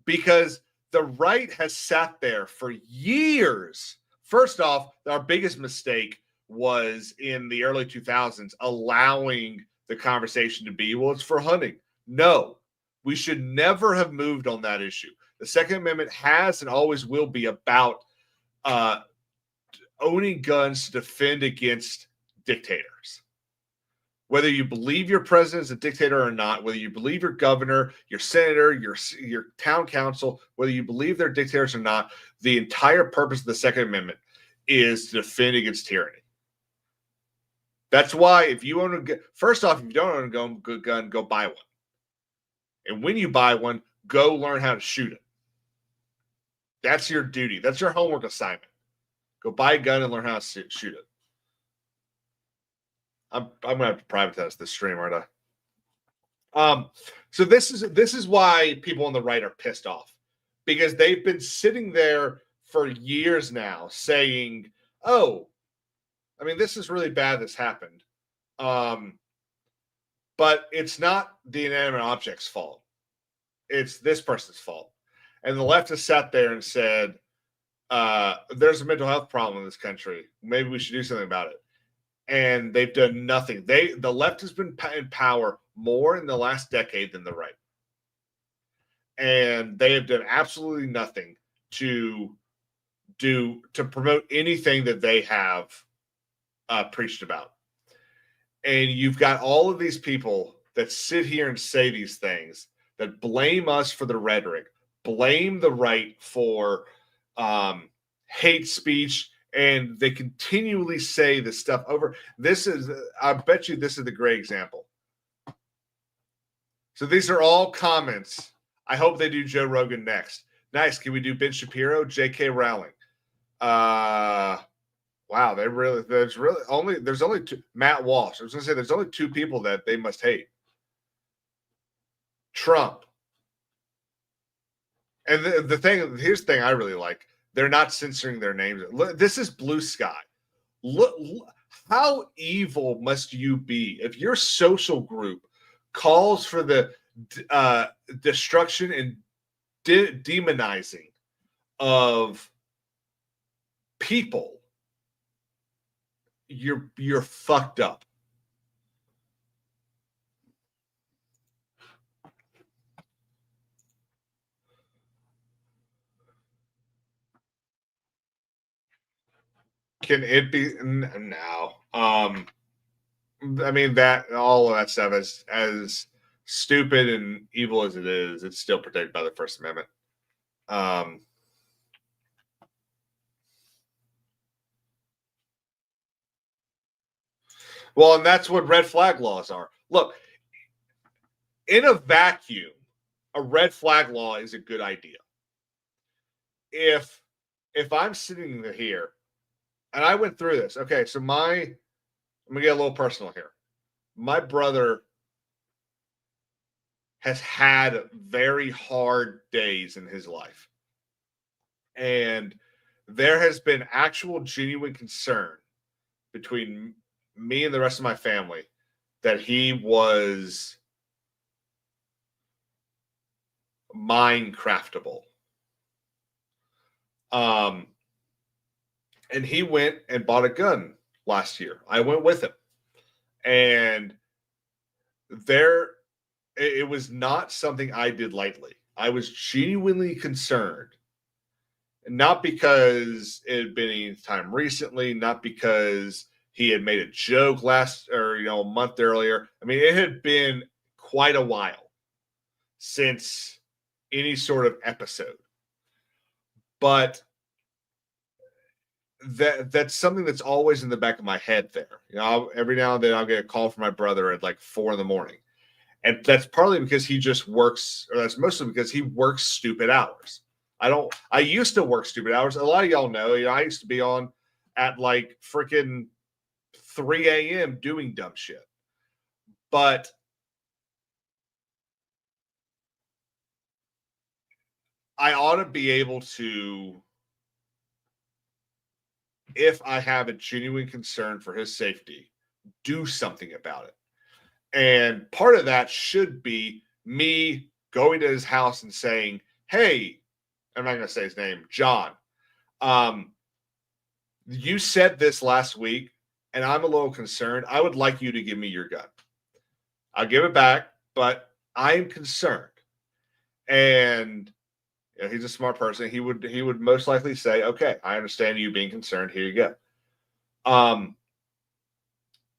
Because the right has sat there for years. First off, our biggest mistake was in the early 2000s allowing the conversation to be, well, it's for hunting. No, we should never have moved on that issue. The Second Amendment has and always will be about owning guns to defend against dictators. Whether you believe your president is a dictator or not, whether you believe your governor, your senator, your town council, whether you believe they're dictators or not, the entire purpose of the Second Amendment is to defend against tyranny. That's why if you own a gun, first off, if you don't own a gun, go buy one. And when you buy one, go learn how to shoot it. That's your duty. That's your homework assignment. Go buy a gun and learn how to shoot it. I'm gonna have to privatize this stream, aren't I? So this is why people on the right are pissed off, because they've been sitting there for years now saying, "Oh, I mean, this is really bad. This happened, but it's not the inanimate object's fault. It's this person's fault." And the left has sat there and said, "There's a mental health problem in this country. Maybe we should do something about it." And they've done nothing. The left has been in power more in the last decade than the right. And they have done absolutely nothing to promote anything that they have preached about. And you've got all of these people that sit here and say these things, that blame us for the rhetoric, blame the right for hate speech, and they continually say this stuff over. I bet you this is the great example. So these are all comments. I hope they do Joe Rogan next. Nice. Can we do Ben Shapiro, J.K. Rowling? Wow, there's only two. Matt Walsh. I was gonna say there's only two people that they must hate. Trump. And here's the thing I really like. They're not censoring their names. This is Blue Sky. Look, how evil must you be if your social group calls for the destruction and demonizing of people? You're fucked up. Can it be no? I mean, that all of that stuff, as stupid and evil as it is, it's still protected by the First Amendment. Well, and that's what red flag laws are. Look, in a vacuum, a red flag law is a good idea. If I'm sitting here and I went through this, okay, so I'm gonna get a little personal here. My brother has had very hard days in his life. And there has been actual genuine concern between me and the rest of my family that he was Minecraftable. And he went and bought a gun last year. I went with him. And it was not something I did lightly. I was genuinely concerned. Not because it had been any time recently, not because he had made a joke a month earlier. I mean, it had been quite a while since any sort of episode. But that's something that's always in the back of my head there. Every now and then I'll get a call from my brother at like 4 a.m. And that's partly because he just works, or that's mostly because he works stupid hours. I used to work stupid hours. A lot of y'all know, I used to be on at like freaking 3 a.m. doing dumb shit. But I ought to be able to, if I have a genuine concern for his safety, do something about it. And part of that should be me going to his house and saying, "Hey," I'm not going to say his name, "John, you said this last week, and I'm a little concerned. I would like you to give me your gun. I'll give it back, but I'm concerned." And he's a smart person. He would most likely say, "Okay, I understand you being concerned. Here you go."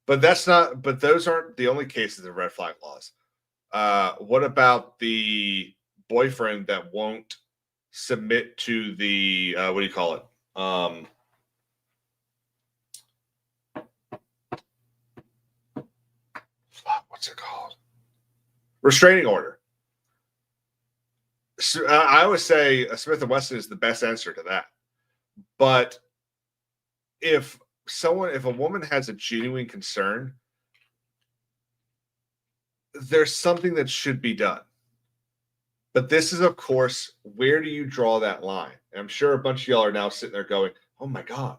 But that's not. But those aren't the only cases of red flag laws. What about the boyfriend that won't submit to the what do you call it? What's it called? Restraining order. So, I would say Smith and Wesson is the best answer to that. But if a woman has a genuine concern, there's something that should be done. But this is, of course, where do you draw that line? And I'm sure a bunch of y'all are now sitting there going, oh my God,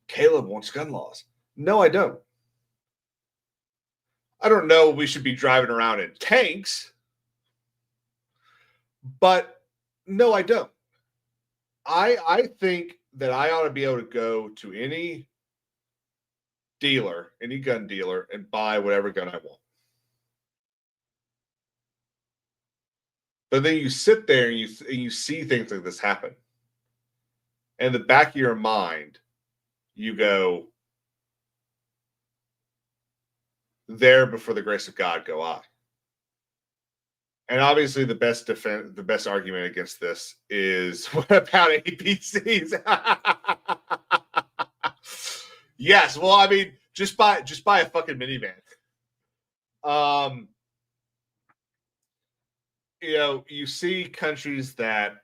Caleb wants gun laws. No, I don't. I don't know we should be driving around in tanks, but no, I don't. I think that I ought to be able to go to any dealer, any gun dealer, and buy whatever gun I want. But then you sit there and you see things like this happen. And in the back of your mind, you go, there before the grace of God go I. And obviously the best argument against this is, what about APCs? Yes, well, I mean, just buy a fucking minivan. You see countries that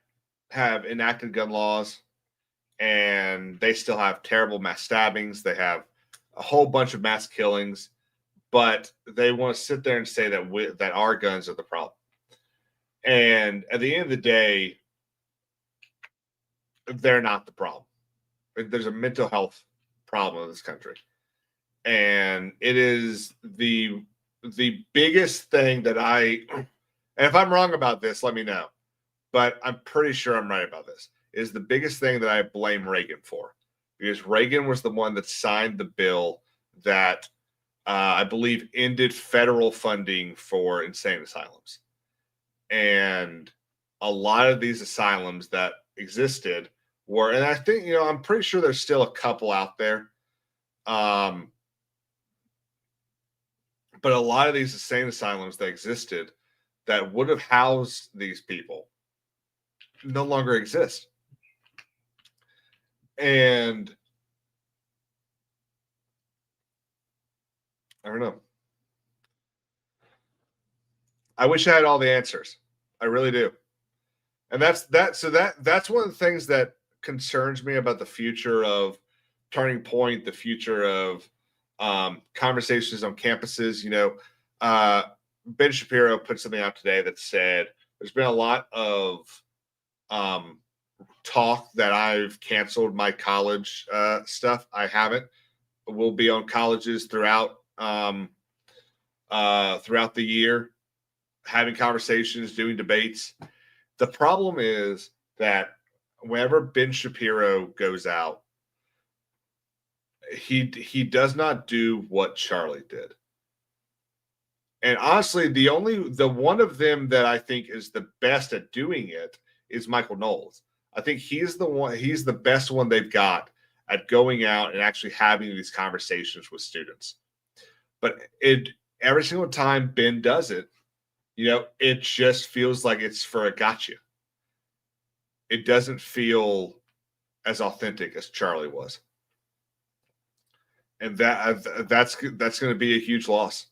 have enacted gun laws and they still have terrible mass stabbings. They have a whole bunch of mass killings, but they want to sit there and say that our guns are the problem. And at the end of the day, they're not the problem. There's a mental health problem in this country. And it is the biggest thing that and if I'm wrong about this, let me know. But I'm pretty sure I'm right about this, is the biggest thing that I blame Reagan for. Because Reagan was the one that signed the bill that I believe ended federal funding for insane asylums. And a lot of these asylums that existed were, and I think, I'm pretty sure there's still a couple out there. But a lot of these insane asylums that existed that would have housed these people no longer exist. And I don't know. I wish I had all the answers. I really do. And that's one of the things that concerns me about the future of Turning Point, the future of conversations on campuses. Ben Shapiro put something out today that said there's been a lot of talk that I've canceled my college stuff. I haven't. We'll be on colleges throughout the year, having conversations, doing debates. The problem is that whenever Ben Shapiro goes out, he does not do what Charlie did. And honestly, the one of them that I think is the best at doing it is Michael Knowles. I think he's the best one they've got at going out and actually having these conversations with students. But every single time Ben does it, it just feels like it's for a gotcha. It doesn't feel as authentic as Charlie was. And that's going to be a huge loss.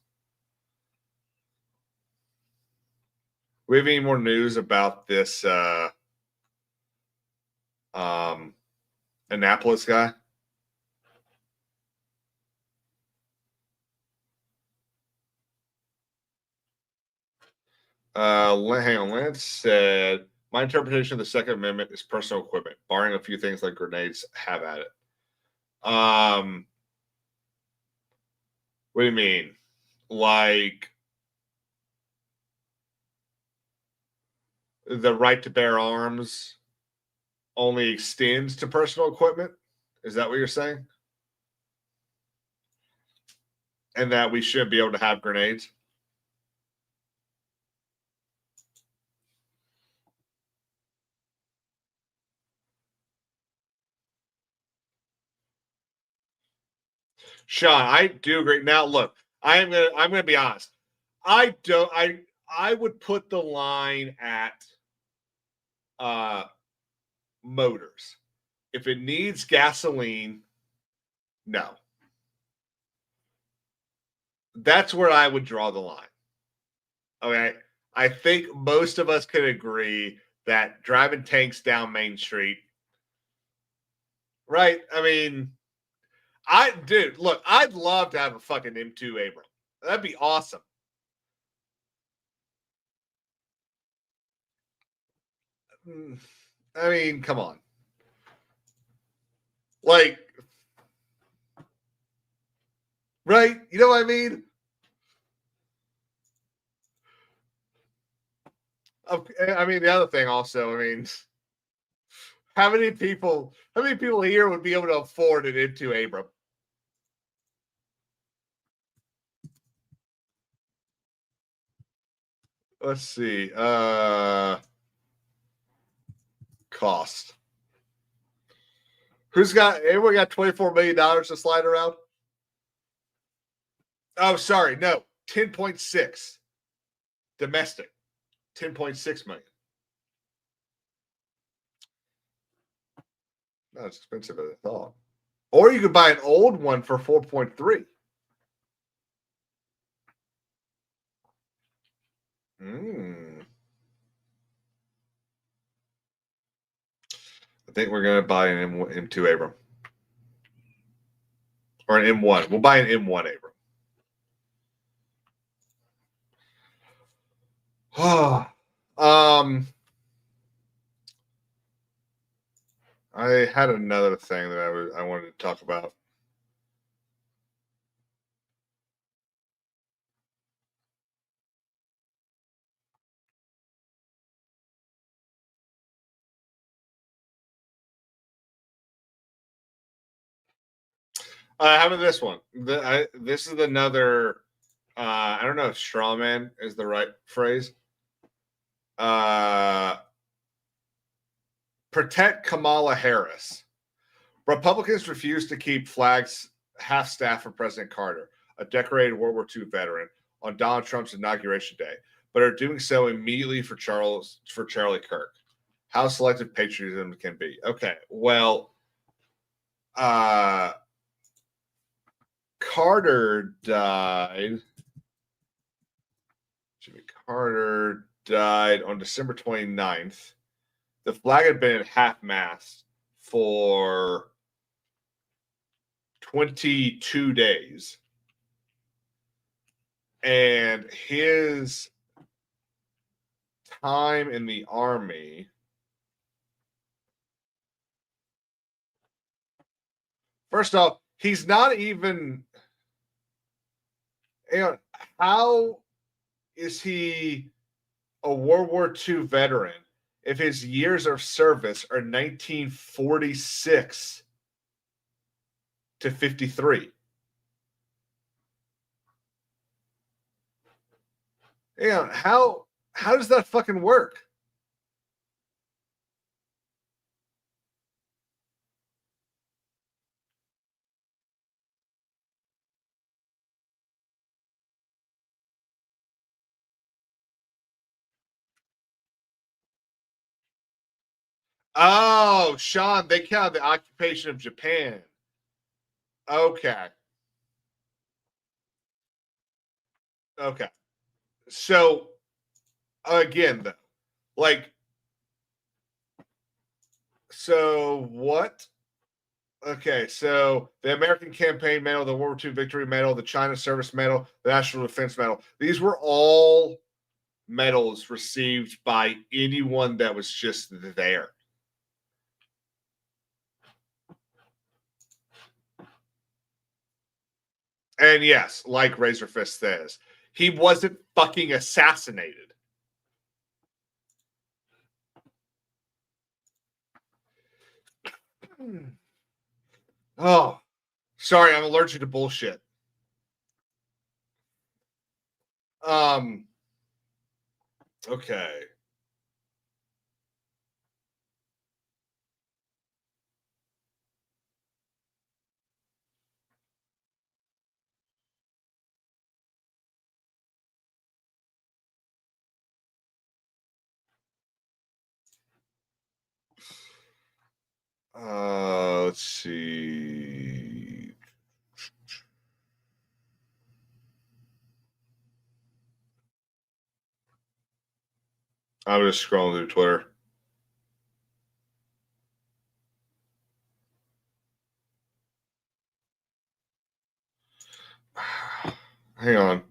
We have any more news about this Annapolis guy? Hang on. Lance said, my interpretation of the Second Amendment is personal equipment, barring a few things like grenades. Have at it. What do you mean? Like the right to bear arms only extends to personal equipment? Is that what you're saying? And that we should be able to have grenades? Sean, I do agree. Now, look, I'm gonna be honest. I would put the line at motors. If it needs gasoline, no. That's where I would draw the line. Okay. I think most of us can agree that driving tanks down Main Street, right? I mean, look, I'd love to have a fucking M2 Abram. That'd be awesome. I mean, come on. Like, right? You know what I mean? I mean, the other thing also, I mean, how many people here would be able to afford an M2 Abram? Let's see. Cost. Anyone got $24 million to slide around? Oh, sorry. No. 10.6. Domestic. 10.6 million. Not as expensive as I thought. Or you could buy an old one for 4.3. I think we're going to buy an M2 Abram. Or an M1. We'll buy an M1 Abram. I had another thing that I wanted to talk about. How about this one? This is another. I don't know if strawman is the right phrase. Protect Kamala Harris. Republicans refuse to keep flags half staff for President Carter, a decorated World War II veteran, on Donald Trump's inauguration day, but are doing so immediately for Charlie Kirk. How selective patriotism can be. Okay, well, Carter died. Jimmy Carter died on December 29th. The flag had been at half-mast for 22 days. And his time in the Army, first off, he's not even, how is he a World War II veteran if his years of service are 1946 to 53? How does that fucking work? Oh, Sean, they count the occupation of Japan. Okay. Okay. So, again, though, so what? Okay, so the American Campaign Medal, the World War II Victory Medal, the China Service Medal, the National Defense Medal. These were all medals received by anyone that was just there. And yes, like Razorfist says, he wasn't fucking assassinated. Oh, sorry, I'm allergic to bullshit. Okay. Let's see. I'm just scrolling through Twitter. Hang on.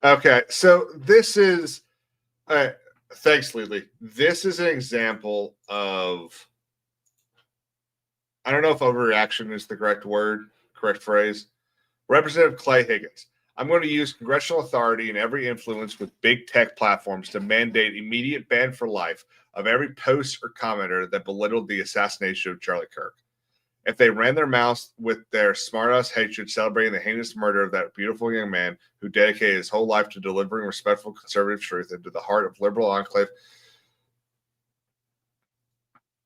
Okay, so this is thanks, Lily. This is an example of, I don't know if overreaction is the correct phrase. Representative Clay Higgins. I'm going to use congressional authority and every influence with big tech platforms to mandate immediate ban for life of every post or commenter that belittled the assassination of Charlie Kirk. If they ran their mouths with their smart-ass hatred celebrating the heinous murder of that beautiful young man who dedicated his whole life to delivering respectful conservative truth into the heart of liberal enclave.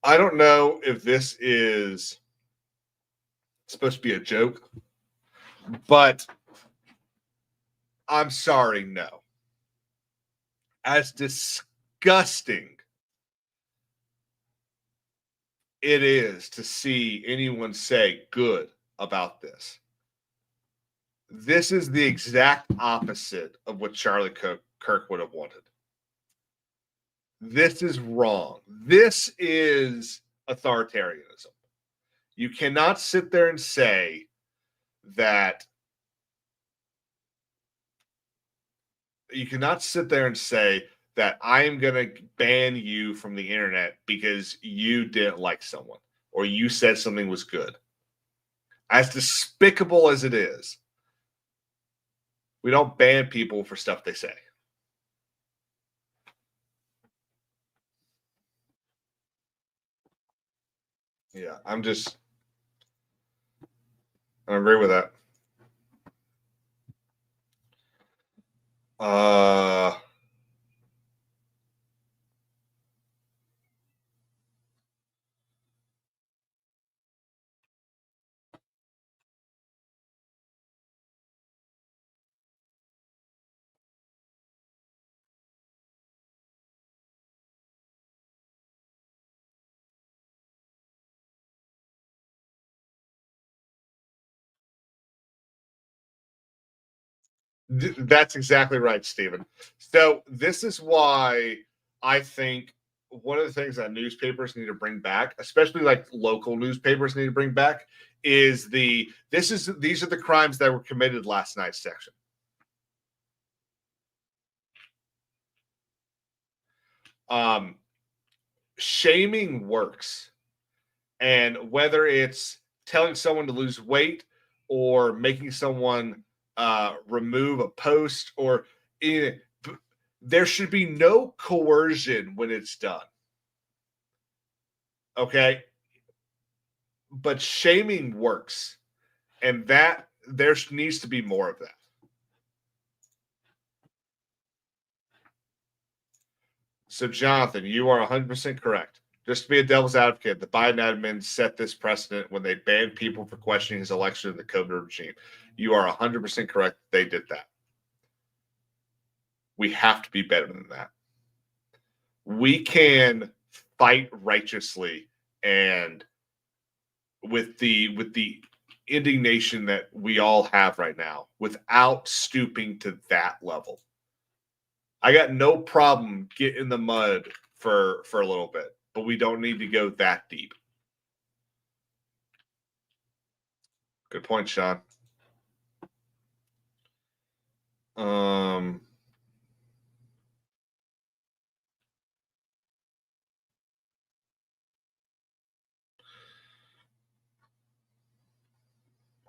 I don't know if this is supposed to be a joke, but I'm sorry, no. As disgusting it is to see anyone say good about this. This is the exact opposite of what Charlie Kirk would have wanted. This is wrong. This is authoritarianism. You cannot sit there and say that I am going to ban you from the internet because you didn't like someone or you said something was good. As despicable as it is, we don't ban people for stuff they say. Yeah, I agree with that. That's exactly right, Stephen. So this is why I think one of the things that newspapers need to bring back, especially like local newspapers need to bring back, is these are the crimes that were committed last night section. Shaming works, and whether it's telling someone to lose weight or making someone remove a post or there should be no coercion when it's done. Okay. But shaming works. And that there needs to be more of that. So, Jonathan, you are 100% correct. Just to be a devil's advocate, the Biden admin set this precedent when they banned people for questioning his election in the COVID regime. You are 100% correct. They did that. We have to be better than that. We can fight righteously and with the indignation that we all have right now without stooping to that level. I got no problem getting in the mud for a little bit, but we don't need to go that deep. Good point, Sean. Well,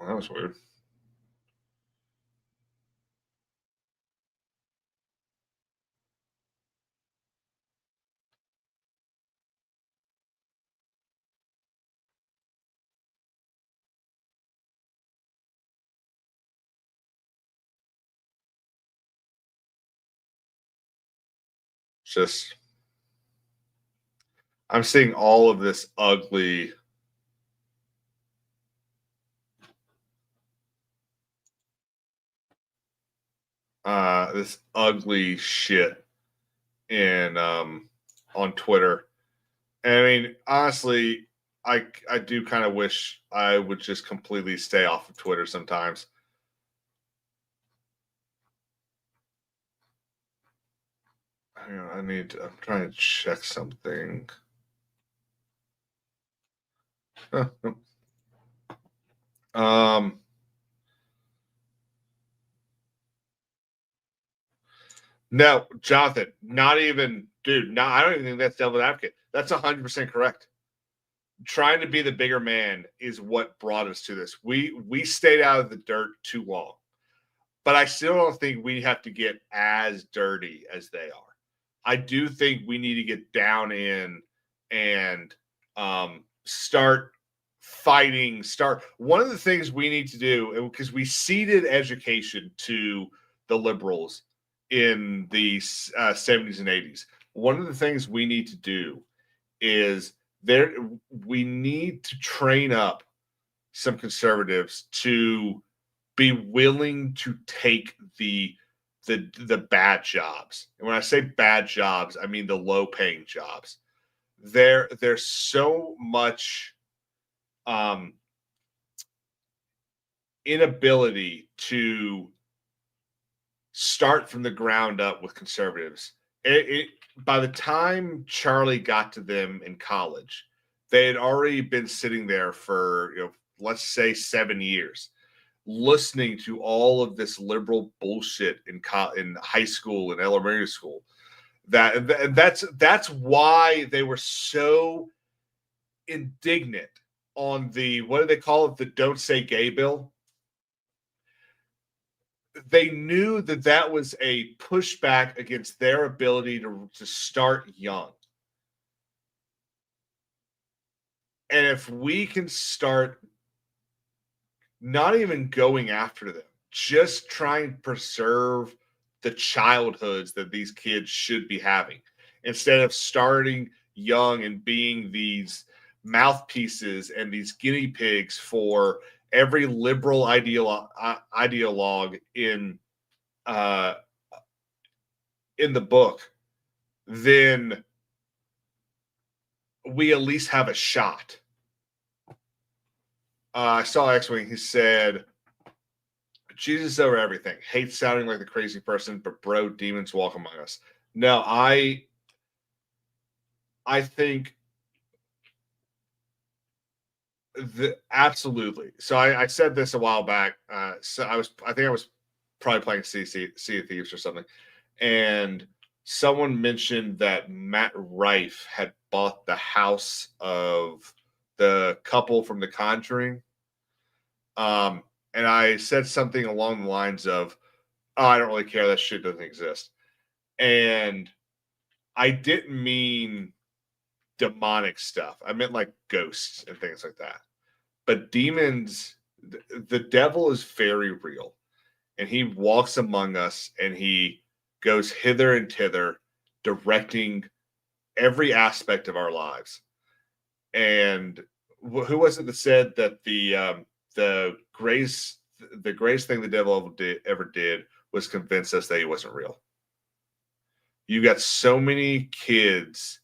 that was weird. Just I'm seeing all of this ugly shit in on Twitter. And I mean, honestly, I do kind of wish I would just completely stay off of Twitter sometimes. Hang on, I'm trying to check something. No, Jonathan, not even, dude. No, I don't even think that's devil's advocate. That's 100% correct. Trying to be the bigger man is what brought us to this. We stayed out of the dirt too long, but I still don't think we have to get as dirty as they are. I do think we need to get down in and start fighting. One of the things we need to do, because we ceded education to the liberals in the 70s and 80s. One of the things we need to do is we need to train up some conservatives to be willing to take the bad jobs. And when I say bad jobs, I mean the low paying jobs. There's so much inability to start from the ground up with conservatives. By the time Charlie got to them in college, they had already been sitting there for, let's say 7 years, listening to all of this liberal bullshit in high school and elementary school. That's why they were so indignant on the, what do they call it, the Don't Say Gay bill. They knew that was a pushback against their ability to start young. And if we can start not even going after them, just trying to preserve the childhoods that these kids should be having, instead of starting young and being these mouthpieces and these guinea pigs for every liberal ideologue in the book, then we at least have a shot. I saw X-Wing. He said, Jesus over everything. Hate sounding like the crazy person, but bro, demons walk among us. No, I think absolutely. So I said this a while back. So I think I was probably playing Sea of Thieves or something, and someone mentioned that Matt Rife had bought the house of the couple from The Conjuring. And I said something along the lines of, "Oh, I don't really care. That shit doesn't exist." And I didn't mean demonic stuff. I meant like ghosts and things like that. But demons, the devil is very real, and he walks among us, and he goes hither and thither, directing every aspect of our lives. And who was it that said that the greatest thing the devil ever did was convince us that he wasn't real? You got so many kids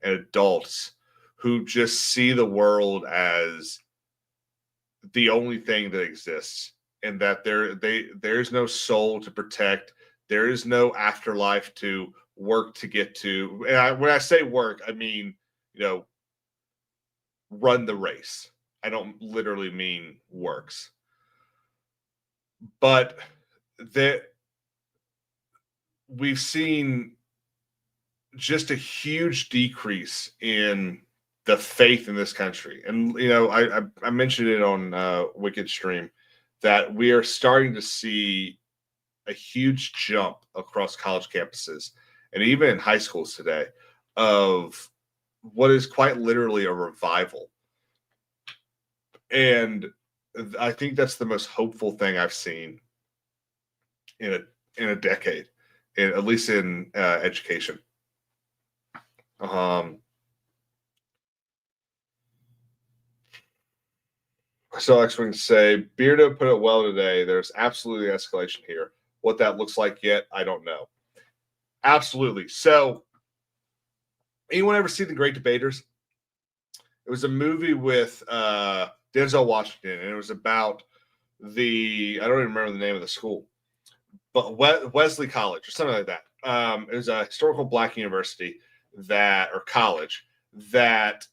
and adults who just see the world as the only thing that exists, and that there's no soul to protect. There is no afterlife to work to get to. And when I say work, I mean, run the race. I don't literally mean works. But we've seen just a huge decrease in the faith in this country. And, I mentioned it on Wicked Stream that we are starting to see a huge jump across college campuses and even in high schools today of what is quite literally a revival. And I think that's the most hopeful thing I've seen in a decade, at least in education. So X-Wing say, Beardo put it well today. There's absolutely escalation here. What that looks like yet, I don't know. Absolutely. So Anyone ever see The Great Debaters? It was a movie with Denzel Washington, and it was about I don't even remember the name of the school, but Wesley College or something like that. It was a historical black university or college that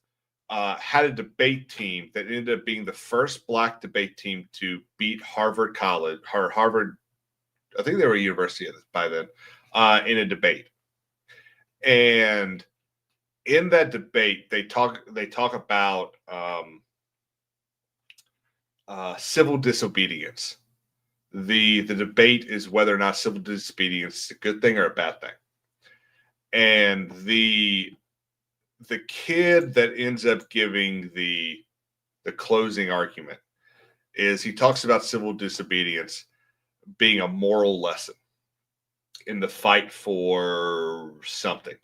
had a debate team that ended up being the first black debate team to beat Harvard College or Harvard. I think they were a university by then in a debate. And in that debate, they talk about civil disobedience. The debate is whether or not civil disobedience is a good thing or a bad thing. And the kid that ends up giving the closing argument he talks about civil disobedience being a moral lesson in the fight for something.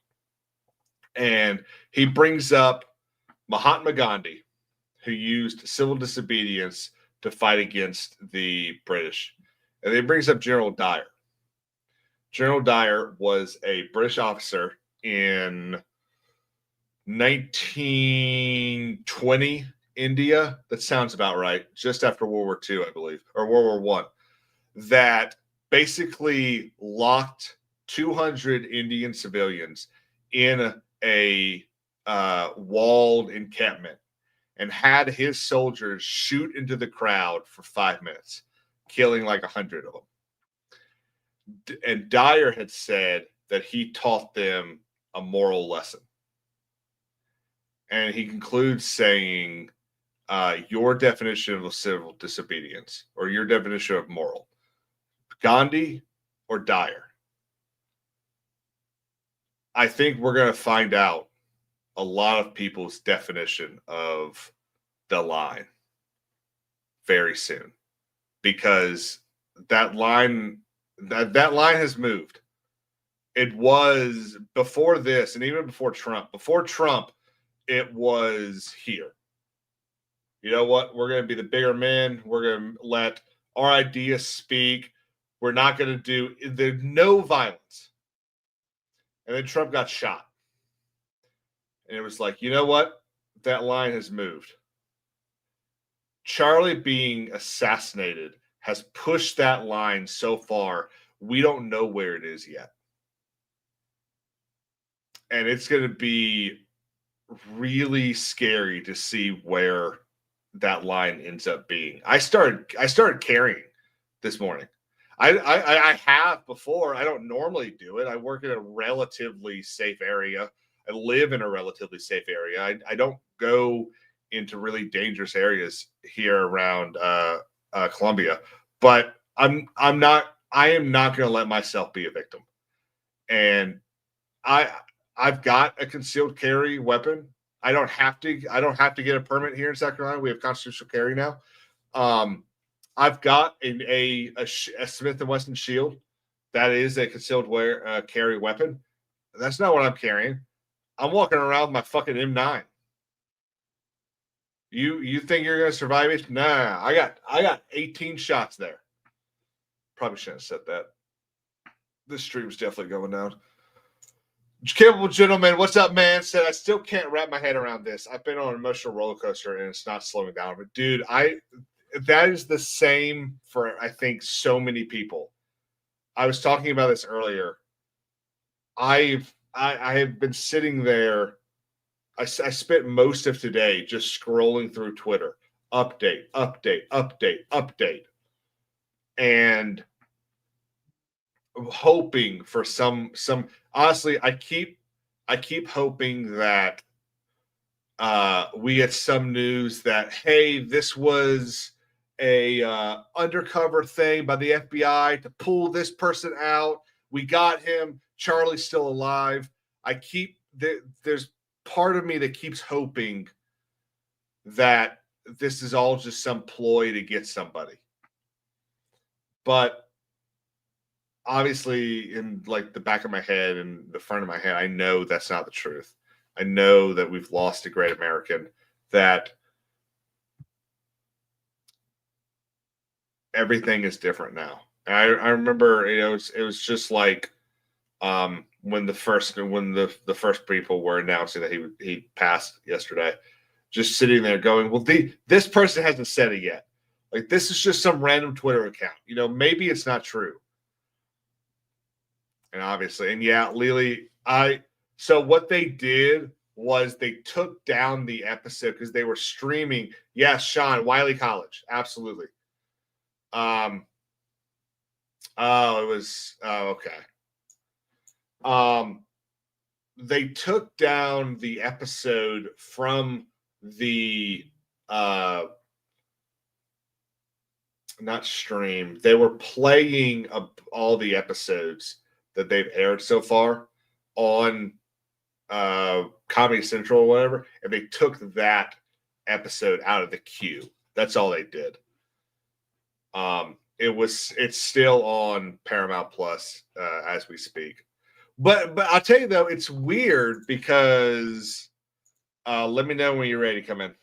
And he brings up Mahatma Gandhi, who used civil disobedience to fight against the British. And then he brings up General Dyer. General Dyer was a British officer in 1920 India. That sounds about right. Just after World War II, I believe, or World War I. That basically locked 200 Indian civilians in a walled encampment and had his soldiers shoot into the crowd for 5 minutes, killing like 100 of them. And Dyer had said that he taught them a moral lesson. And he concludes saying, your definition of civil disobedience or your definition of moral, Gandhi or Dyer? I think we're going to find out a lot of people's definition of the line very soon, because that line has moved. It was before this, and even before Trump. Before Trump, it was here. You know what? We're going to be the bigger men. We're going to let our ideas speak. We're not going to there's no violence. And then Trump got shot. And it was like, you know what? That line has moved. Charlie being assassinated has pushed that line so far, we don't know where it is yet. And it's going to be really scary to see where that line ends up being. I started carrying this morning. I have before. I don't normally do it. I work in a relatively safe area. I live in a relatively safe area. I don't go into really dangerous areas here around Columbia, but I am not going to let myself be a victim. And I've got a concealed carry weapon. I don't have to get a permit here in South Carolina. We have constitutional carry now. I've got a Smith & Wesson shield. That is a concealed carry weapon. That's not what I'm carrying. I'm walking around with my fucking M9. You think you're gonna survive it? Nah, I got 18 shots there. Probably shouldn't have said that. This stream's definitely going down. Capable gentleman, what's up, man? Said I still can't wrap my head around this. I've been on an emotional roller coaster and it's not slowing down. But dude, that is the same for I think so many people. I was talking about this earlier. I have been sitting there. I spent most of today just scrolling through Twitter, update, and hoping for some. Honestly, I keep hoping that we get some news that, hey, this was a undercover thing by the FBI to pull this person out. We got him. Charlie's still alive. There's part of me that keeps hoping that this is all just some ploy to get somebody. But obviously, in like the back of my head and the front of my head, I know that's not the truth. I know that we've lost a great American, that everything is different now. And I remember, it was just like when the first people were announcing that he passed yesterday, just sitting there going, well, this person hasn't said it yet. Like, this is just some random Twitter account. Maybe it's not true. And obviously, and yeah, Lily, so what they did was they took down the episode because they were streaming. Yes, Sean, Wiley College. Absolutely. It was okay. They took down the episode from the not stream. They were playing all the episodes that they've aired so far on Comedy Central or whatever, and they took that episode out of the queue. That's all they did. It's still on Paramount Plus as we speak. But I'll tell you though, it's weird because let me know when you're ready to come in.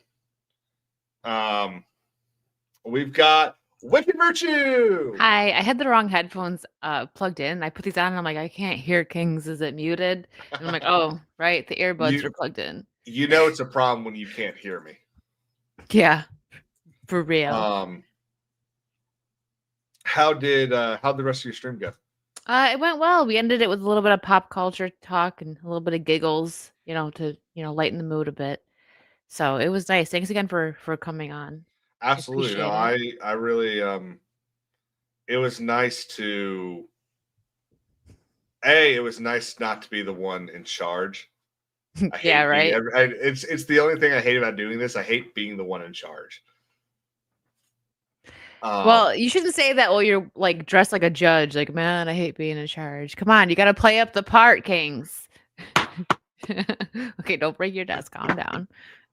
We've got Wicked Virtue. Hi, I had the wrong headphones plugged in. I put these on and I'm like, I can't hear Kings. Is it muted? And I'm like, oh, right. The earbuds are plugged in. It's a problem when you can't hear me. Yeah, for real. How'd the rest of your stream go? It went well. We ended it with a little bit of pop culture talk and a little bit of giggles, to lighten the mood a bit. So it was nice. Thanks again for coming on. Absolutely. No, I really it was nice to it was nice not to be the one in charge. Yeah, right. It's the only thing I hate about doing this. I hate being the one in charge. Well, you shouldn't say that while you're like dressed like a judge. Like, man, I hate being in charge. Come on, you got to play up the part, Kings. Okay, don't break your desk. Calm down.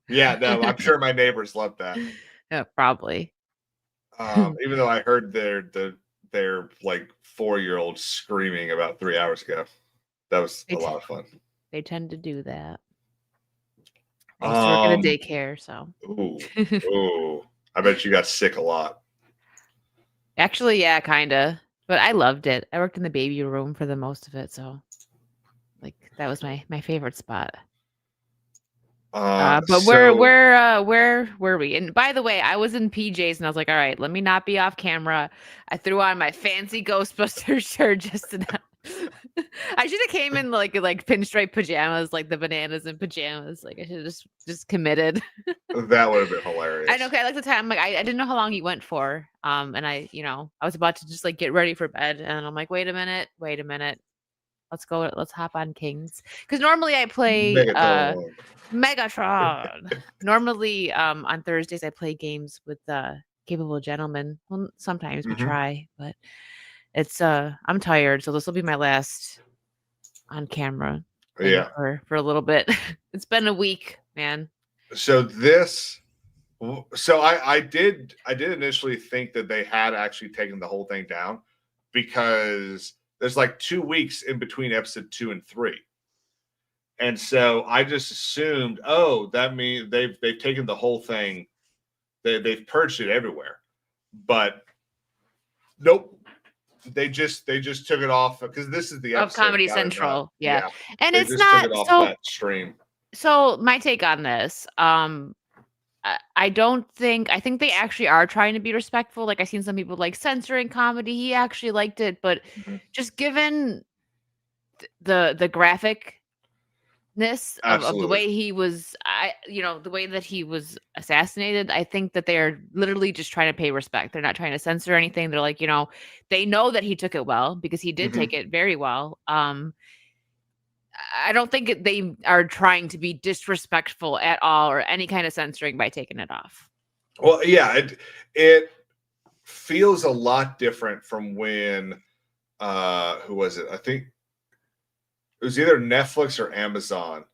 Yeah, no, I'm sure my neighbors love that. Yeah, probably. Even though I heard their like 4-year-old screaming about 3 hours ago. That was a lot of fun. They tend to do that. I used to work at a daycare, so. Ooh. I bet you got sick a lot. Actually, yeah, kind of. But I loved it. I worked in the baby room for the most of it, so like that was my favorite spot. But where were we? And by the way, I was in PJs and I was like, all right, let me not be off camera. I threw on my fancy Ghostbusters shirt just to not. I should have came in like pinstripe pajamas, like the bananas in pajamas. Like I should have just committed. That would have been hilarious. I know. Okay, like the time, like I didn't know how long you went for. And I was about to just like get ready for bed, and I'm like, wait a minute. Let's go. Let's hop on Kings. Because normally I play Megatron. Normally on Thursdays I play games with Capable Gentlemen. Well, sometimes we try, but it's I'm tired, so this will be my last on camera. Yeah. For a little bit. It's been a week, man. So I did initially think that they had actually taken the whole thing down because there's like 2 weeks in between episode 2 and 3. And so I just assumed, that means they've taken the whole thing. They've purged it everywhere. But nope. They just took it off because this is the episode of Comedy Central. Yeah. And they it's just not took it off so that stream. So my take on this, I think they actually are trying to be respectful. Like I've seen some people like censoring comedy. He actually liked it, but just given the graphicness of the way he was, the way that he was assassinated, I think that they are literally just trying to pay respect. They're not trying to censor anything. They're like, they know that he took it well because he did take it very well. I don't think they are trying to be disrespectful at all or any kind of censoring by taking it off. Well, yeah, it feels a lot different from when who was it? I think it was either Netflix or Amazon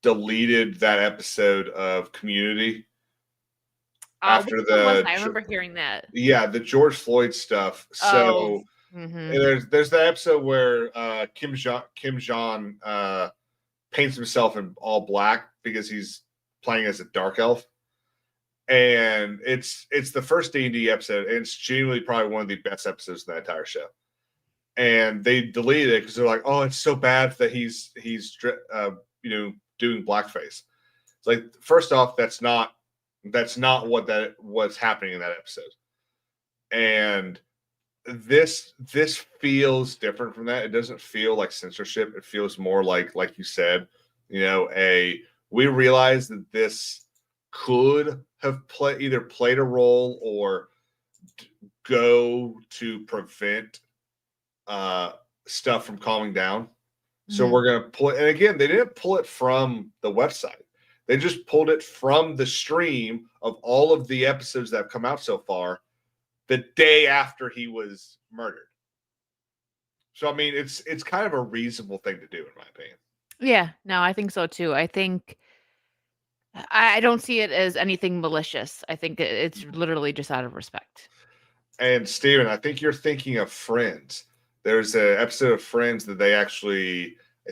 deleted that episode of Community after I remember hearing that. Yeah, the George Floyd stuff. So there's that episode where Kim Jong paints himself in all black because he's playing as a dark elf, and it's the first D&D episode, and it's genuinely probably one of the best episodes in the entire show. and they deleted it because they're like, "Oh, it's so bad that he's doing blackface." It's like, first off, that's not what was happening in that episode, and this feels different from that. It doesn't feel like censorship. It feels more like you said, we realize that this could have either played a role or go to prevent stuff from calming down. So we're going to pull it. And again, they didn't pull it from the website. They just pulled it from the stream of all of the episodes that have come out so far the day after he was murdered. So, I mean, it's kind of a reasonable thing to do, in my opinion. Yeah, no, I think so too. I think I don't see it as anything malicious. I think it's literally just out of respect. And Steven, I think you're thinking of Friends. There's an episode of Friends that I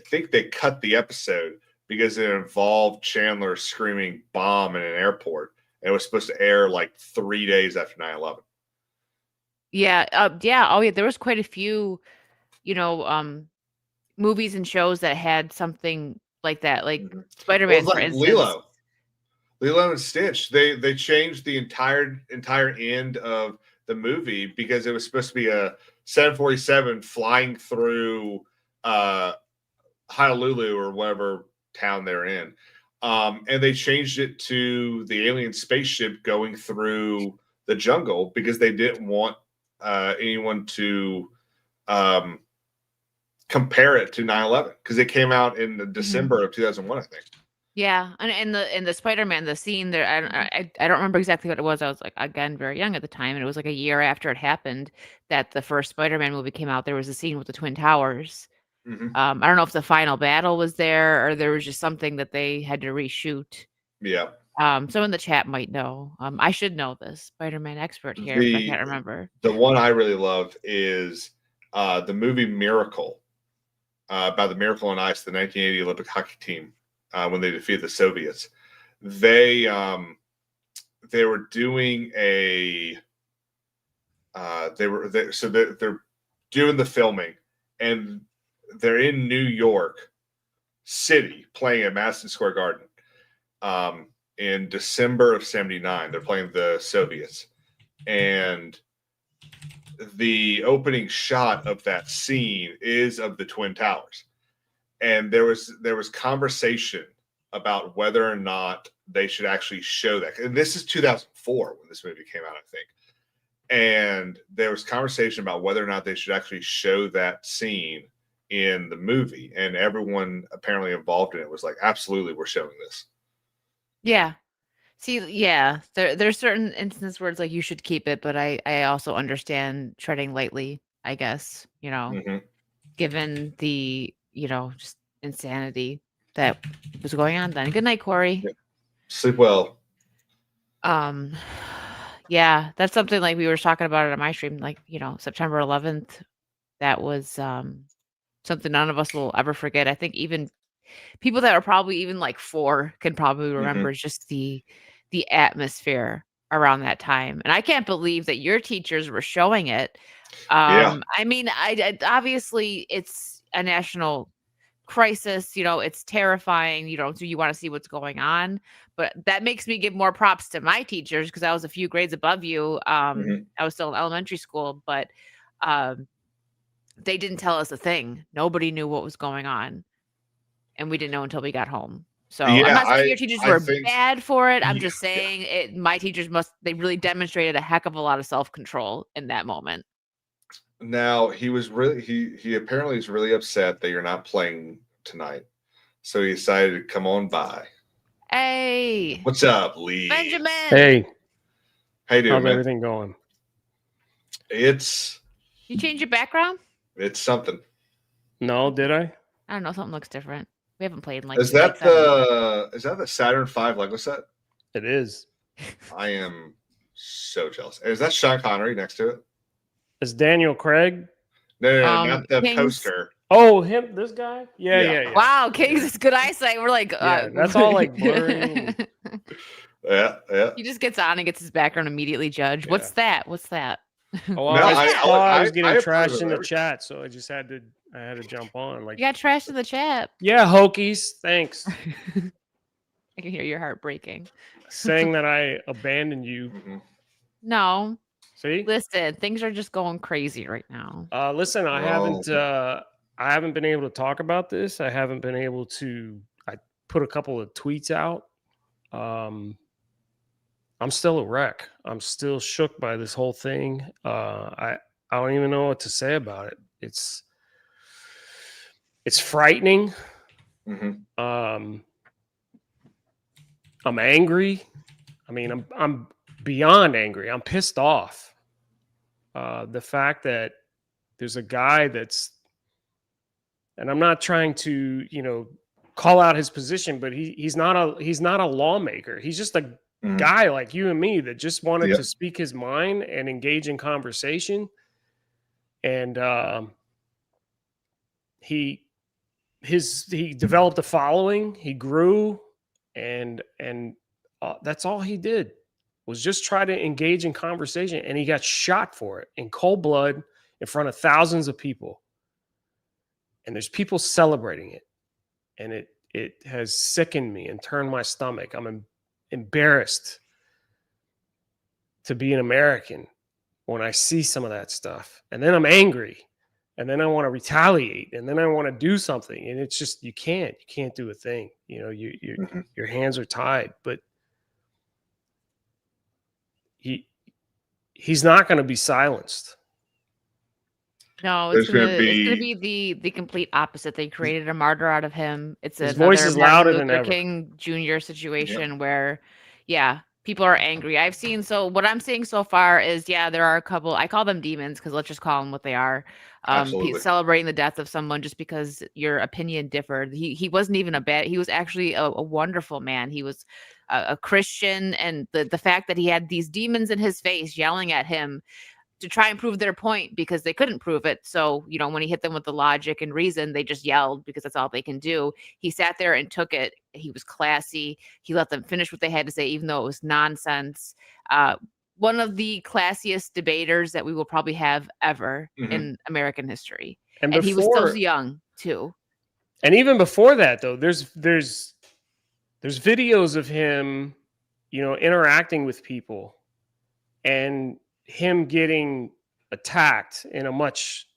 think they cut the episode because it involved Chandler screaming bomb in an airport. And it was supposed to air like 3 days after 9/11. Yeah. Yeah. Oh, yeah. There was quite a few, movies and shows that had something like that, like Spider-Man, for instance. Lilo and Stitch. They changed the entire end of the movie because it was supposed to be a 747 flying through Honolulu or whatever town they're in. And they changed it to the alien spaceship going through the jungle because they didn't want anyone to compare it to 9/11 because it came out in December of 2001, I think. Yeah, and in the Spider-Man, the scene there, I don't remember exactly what it was. I was like, again, very young at the time, and it was like a year after it happened that the first Spider-Man movie came out. There was a scene with the Twin Towers. I don't know if the final battle was there or there was just something that they had to reshoot. Yeah. Someone in the chat might know. I should know this, Spider-Man expert here, but I can't remember. The one I really love is the movie Miracle, about the Miracle on Ice, the 1980 Olympic hockey team. When they defeated the Soviets, they were doing they're doing the filming, and they're in New York City playing at Madison Square Garden in December of '79. They're playing the Soviets, and the opening shot of that scene is of the Twin Towers. And there was conversation about whether or not they should actually show that. And this is 2004 when this movie came out, I think. And there was conversation about whether or not they should actually show that scene in the movie. And everyone apparently involved in it was like, absolutely, we're showing this. Yeah. See, yeah, there's certain instances where it's like you should keep it, but I also understand treading lightly, I guess, given the just insanity that was going on then. Good night, Corey. Yeah. Sleep well. Yeah, that's something like we were talking about it on my stream, like, September 11th. That was something none of us will ever forget. I think even people that are probably even like 4 can probably remember just the atmosphere around that time. And I can't believe that your teachers were showing it. I mean, I obviously it's a national crisis, it's terrifying, do you want to see what's going on? But that makes me give more props to my teachers because I was a few grades above you. I was still in elementary school, but they didn't tell us a thing. Nobody knew what was going on, and we didn't know until we got home. So I'm not saying your teachers were bad for it. I'm just saying my teachers they really demonstrated a heck of a lot of self-control in that moment. Now he apparently is really upset that you're not playing tonight, so he decided to come on by. Hey, what's up, Lee? Benjamin. Hey, how you doing? How's everything going? You changed your background? It's something. No, did I? I don't know. Something looks different. We haven't played in like. Is that the Saturn V Lego set? It is. I am so jealous. Is that Sean Connery next to it? Is Daniel Craig? No, not the King's... poster. Oh, him, this guy? Yeah. Wow, King's is good eyesight. We're like, that's all like blurry. Yeah. He just gets on and gets his background immediately judged. Yeah. What's that? Oh, No, I saw I was I getting approve trashed of in the everything. chat, so I had to jump on. Like, You got trashed in the chat. yeah, Hokies, thanks. I can hear your heart breaking. Saying that I abandoned you. Mhm. No, See? listen, things are just going crazy right now. Listen, Oh. I haven't been able to talk about this. I haven't been able to. I put a couple of tweets out. I'm still a wreck. I'm still shook by this whole thing. I don't even know what to say about it. It's frightening. Mhm. I'm angry. I mean, I'm beyond angry. I'm pissed off. The fact that there's a guy that's, and I'm not trying to, call out his position, but he's not a lawmaker. He's just a Mhm. guy like you and me that just wanted Yep. to speak his mind and engage in conversation. And he developed a following. He grew, and that's all he did was just try to engage in conversation. And he got shot for it in cold blood in front of thousands of people. And there's people celebrating it, and it has sickened me and turned my stomach. I'm embarrassed to be an American when I see some of that stuff, and then I'm angry, and then I want to retaliate, and then I want to do something, and it's just you can't do a thing. Mhm. Your hands are tied. But he's not going to be silenced. No, There's gonna it's gonna be be the complete opposite. They created a martyr out of him. It's His voice another is Martin louder than Luther ever. King Jr. yeah. situation where, yeah, people are angry. What I'm seeing so far is, yeah, there are a couple. I call them demons because let's just call them what they are. Absolutely. Celebrating the death of someone just because your opinion differed. He wasn't even a bad. He was actually a wonderful man. He was a Christian, and the fact that he had these demons in his face yelling at him to try and prove their point because they couldn't prove it. So, when he hit them with the logic and reason, they just yelled because that's all they can do. He sat there and took it. He was classy. He let them finish what they had to say, even though it was nonsense. One of the classiest debaters that we will probably have ever Mhm. in American history. And And he was still before, young too. and even before that, though, there's videos of him, interacting with people, and him getting attacked in a much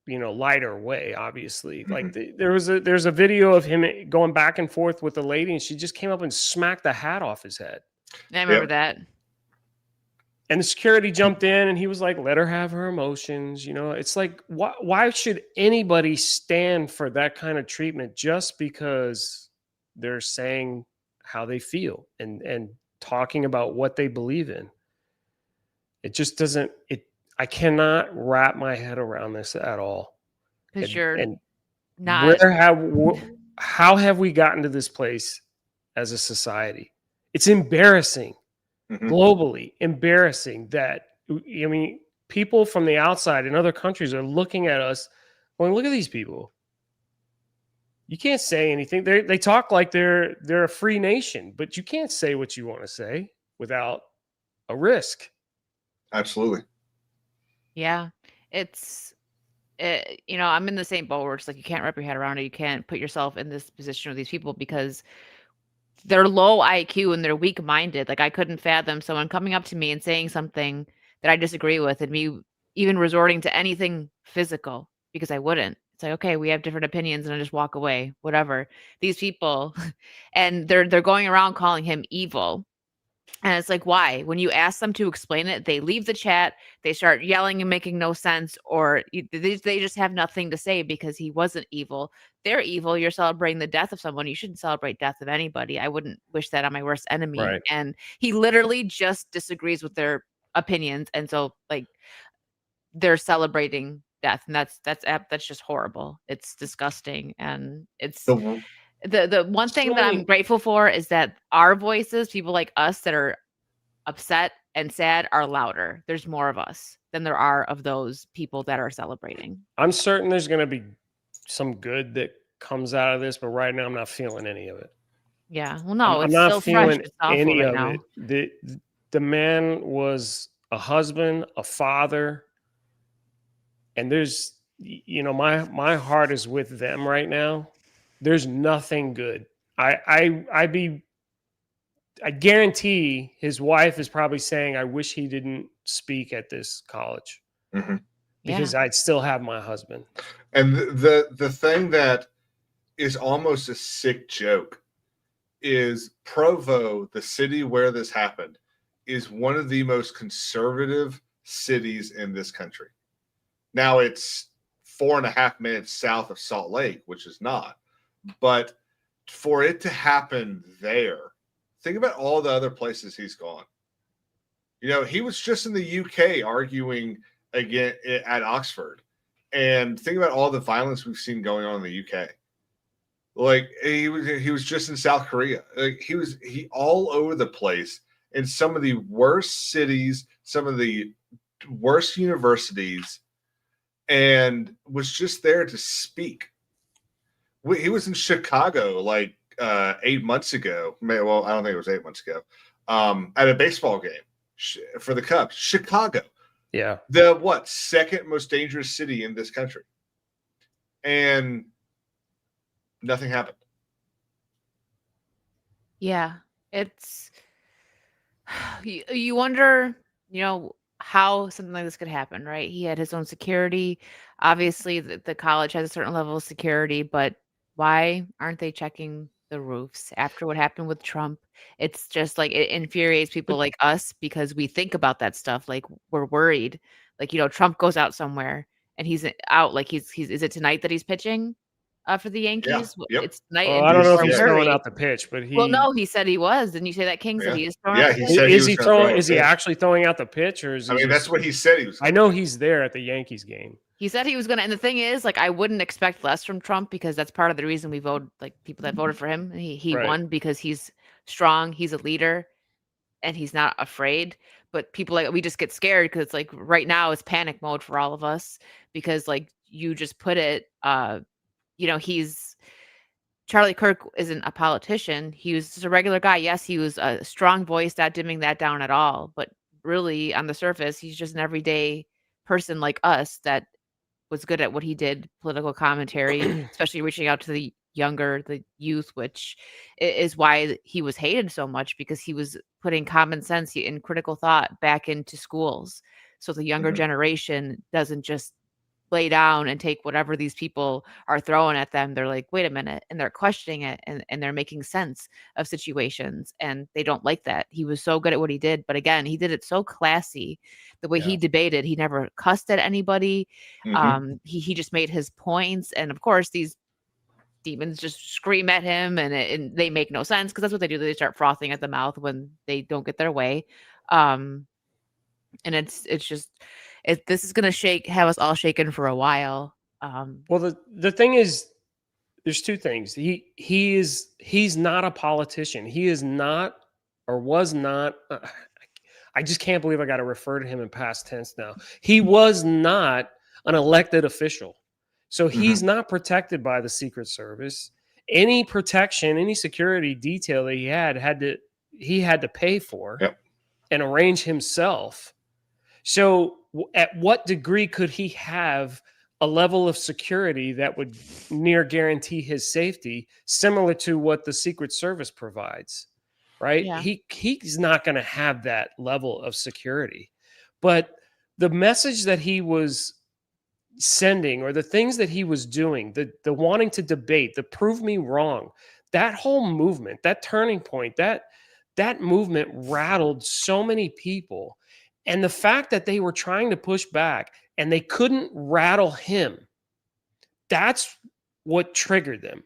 lighter way. Obviously, like there's a video of him going back and forth with the lady, and she just came up and smacked the hat off his head. I remember Yep. that. And the security jumped in, and he was like, let her have her emotions. It's like, why should anybody stand for that kind of treatment just because they're saying how they feel and talking about what they believe in? It just doesn't, I cannot wrap my head around this at all. Because you're And not. how have we gotten to this place as a society? It's embarrassing. Mhm. Globally embarrassing that, people from the outside in other countries are looking at us going, look at these people. You can't say anything. They talk like they're a free nation, but you can't say what you want to say without a risk. Absolutely. Yeah. I'm in the same boat where it's like you can't wrap your head around it. You can't put yourself in this position with these people because they're low IQ and they're weak-minded. Like, I couldn't fathom someone coming up to me and saying something that I disagree with and me even resorting to anything physical because I wouldn't. It's like, okay, we have different opinions and I just walk away, whatever. These people, and they're going around calling him evil. And it's like, why? When you ask them to explain it, they leave the chat, they start yelling and making no sense, or they just have nothing to say because he wasn't evil. They're evil. You're celebrating the death of someone. You shouldn't celebrate death of anybody. I wouldn't wish that on my worst enemy. Right. And he literally just disagrees with their opinions. And so, like, they're celebrating death. And that's just horrible. It's disgusting. And it's The- the one thing that I'm grateful for is that our voices, people like us that are upset and sad, are louder. There's more of us than there are of those people that are celebrating. I'm certain there's going to be some good that comes out of this, but right now I'm not feeling any of it. Yeah. Well, no, I'm it's not so fresh. feeling It's awful any right of now. it. The man was a husband, a father, and there's, you know, my heart is with them right now. There's nothing good. I guarantee his wife is probably saying, I wish he didn't speak at this college Mm-hmm. because I'd still have my husband. And the thing that is almost a sick joke is Provo, the city where this happened, is one of the most conservative cities in this country. Now it's 4.5 minutes south of Salt Lake, which is not. But for it to happen there, think about all the other places he's gone. You know, he was just in the UK arguing again at Oxford. And think about all the violence we've seen going on in the UK. Like he was just in South Korea. Like he all over the place in some of the worst cities, some of the worst universities, and was just there to speak. He was in Chicago like 8 months ago. Well, I don't think it was 8 months ago. At a baseball game for the Cubs. Chicago. Yeah. The second most dangerous city in this country. And nothing happened. Yeah. It's you wonder, you know, how something like this could happen, right? He had his own security. Obviously, the college has a certain level of security, but why aren't they checking the roofs after what happened with Trump? It's just like it infuriates people like us because we think about that stuff. Like we're worried. Like, you know, Trump goes out somewhere and he's out. Like he's is it tonight that he's pitching for the Yankees? Yep. It's tonight. Well, and I don't know if people he's are throwing worried. out the pitch, but Well, no, he said he was. Didn't you say that, King? Said he is throwing Yeah, out he the pitch? said he is was he gonna throw throwing? a Is he pitch. actually throwing out the pitch, or is he? I mean, just, that's what he said he was. I know he's there at the Yankees game. He said he was going to, and the thing is, like, I wouldn't expect less from Trump because that's part of the reason we vote, like, people that voted for him. He Right. won because he's strong, he's a leader, and he's not afraid. But people like we just get scared because it's like right now it's panic mode for all of us because, like you just put it, you know, Charlie Kirk isn't a politician. He was just a regular guy. Yes, he was a strong voice, not dimming that down at all. But really, on the surface, he's just an everyday person like us that was good at what he did, political commentary, especially reaching out to the youth, which is why he was hated so much because he was putting common sense and critical thought back into schools. So the younger generation doesn't just lay down and take whatever these people are throwing at them. They're like, wait a minute. And they're questioning it and they're making sense of situations. And they don't like that. He was so good at what he did. But again, he did it so classy. The way he debated, he never cussed at anybody. He just made his points. And of course, these demons just scream at him and they make no sense because that's what they do. They start frothing at the mouth when they don't get their way. And it's just, this is going to have us all shaken for a while. Well, the thing is, there's two things. He's not a politician. He is not, or was not. I just can't believe I got to refer to him in past tense now. He was not an elected official, so he's not protected by the Secret Service. Any protection, any security detail that he had to pay for and arrange himself. So at what degree could he have a level of security that would near guarantee his safety, similar to what the Secret Service provides, right? Yeah. He's not going to have that level of security. But the message that he was sending, or the things that he was doing, the wanting to debate, the prove me wrong, that whole movement, that turning point, that movement rattled so many people. And the fact that they were trying to push back and they couldn't rattle him, that's what triggered them.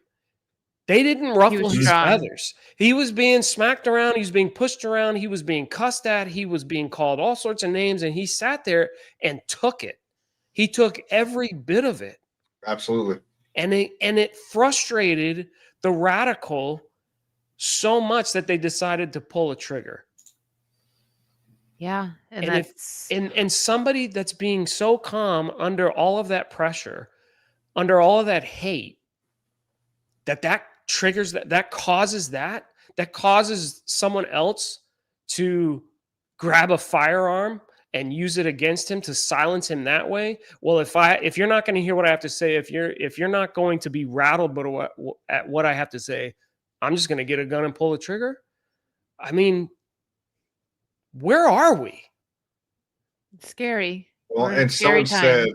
They didn't ruffle his feathers. He was being smacked around. He was being pushed around. He was being cussed at. He was being called all sorts of names. And he sat there and took it. He took every bit of it. Absolutely. And it frustrated the radical so much that they decided to pull a trigger. Yeah. And somebody that's being so calm under all of that pressure, under all of that hate, that triggers that causes someone else to grab a firearm and use it against him to silence him that way. Well, if you're not going to hear what I have to say, if you're not going to be rattled at what I have to say, I'm just going to get a gun and pull the trigger. I mean, where are we? It's scary. Well, We're in a and scary time.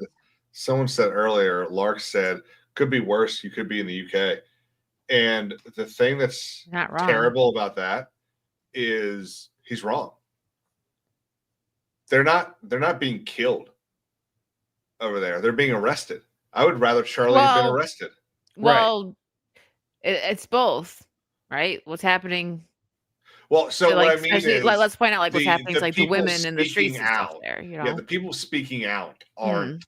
someone said earlier, Lark said, could be worse. You could be in the UK. And the thing that's Not wrong. terrible about that is he's wrong. They're not being killed over there. They're being arrested. I would rather Charlie have been arrested. Well, it's both, right? What's happening? Well, so what I mean is, let's point out like what's happening to like the people women in the streets and stuff out, there. You know, yeah, the people speaking out aren't.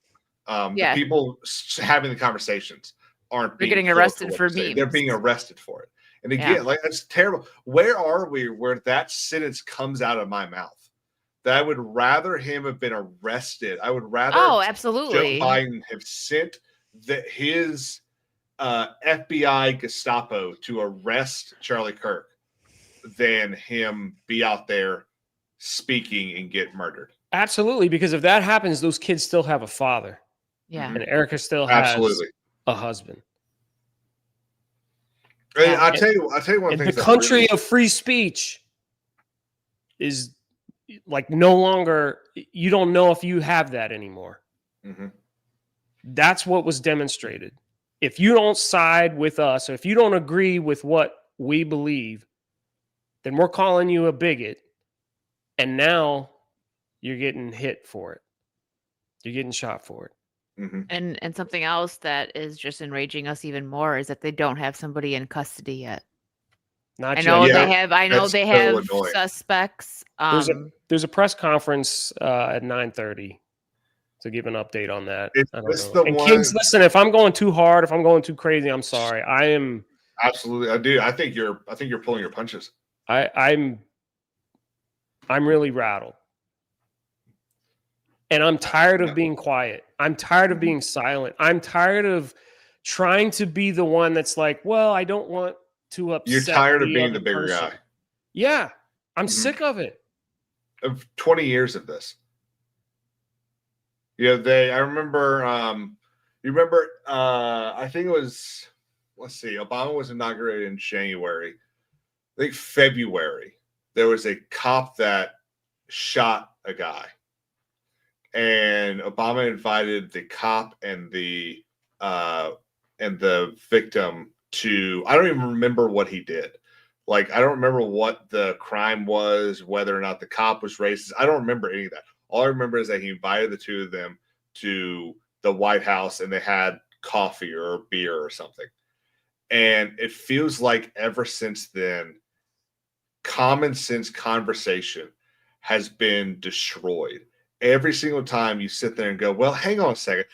Yeah. The people having the conversations aren't. They're being getting killed arrested for for memes. They're being arrested for it. And again, Yeah. like that's terrible. Where are we where that sentence comes out of my mouth? That I would rather him have been arrested. I would rather absolutely. Joe Biden have sent his FBI Gestapo to arrest Charlie Kirk than him be out there speaking and get murdered. Absolutely, because if that happens, those kids still have a father. Yeah. And Erica still has a husband. Yeah. I'll tell you one thing. The country of free speech is like no longer, you don't know if you have that anymore. Mm-hmm. That's what was demonstrated. If you don't side with us, or if you don't agree with what we believe, then we're calling you a bigot. And now you're getting hit for it. You're getting shot for it. Mm-hmm. And something else that is just enraging us even more is that they don't have somebody in custody yet. Not I yet. know Yeah, they have. I know that's they so have annoying. suspects. There's a press conference at 9:30 to give an update on that. I don't It's know. the And one- Kings, listen, if I'm going too hard, if I'm going too crazy, I'm sorry. I am Absolutely, I do. I think you're pulling your punches. I'm really rattled. And I'm tired of being quiet. I'm tired of being silent. I'm tired of trying to be the one that's like, well, I don't want to upset. You're tired of being other the bigger person. guy. Yeah. I'm Mhm. sick of it. Of 20 years of this. Yeah, I remember I think it was, let's see, Obama was inaugurated in January. I think February, there was a cop that shot a guy. And Obama invited the cop and the victim to, I don't even remember what he did. Like, I don't remember what the crime was, whether or not the cop was racist. I don't remember any of that. All I remember is that he invited the two of them to the White House and they had coffee or beer or something. And it feels like ever since then, common sense conversation has been destroyed. Every single time you sit there and go, well, hang on a second.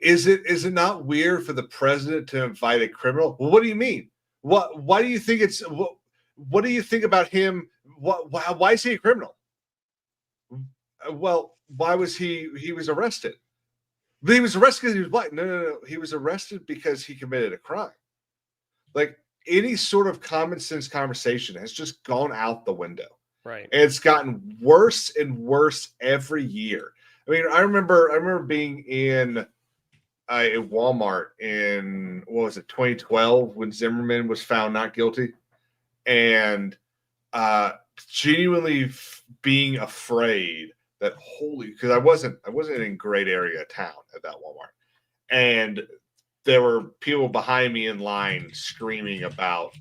Is it not weird for the president to invite a criminal? Well, what do you mean? Why do you think it's what do you think about him? Why is he a criminal? Well, why was he was arrested? But he was arrested because he was black. No. He was arrested because he committed a crime. Like, any sort of common sense conversation has just gone out the window. Right. And it's gotten worse and worse every year. I mean, I remember being in a Walmart in, what was it, 2012, when Zimmerman was found not guilty, and genuinely being afraid that because I wasn't in a great area of town at that Walmart, and there were people behind me in line screaming about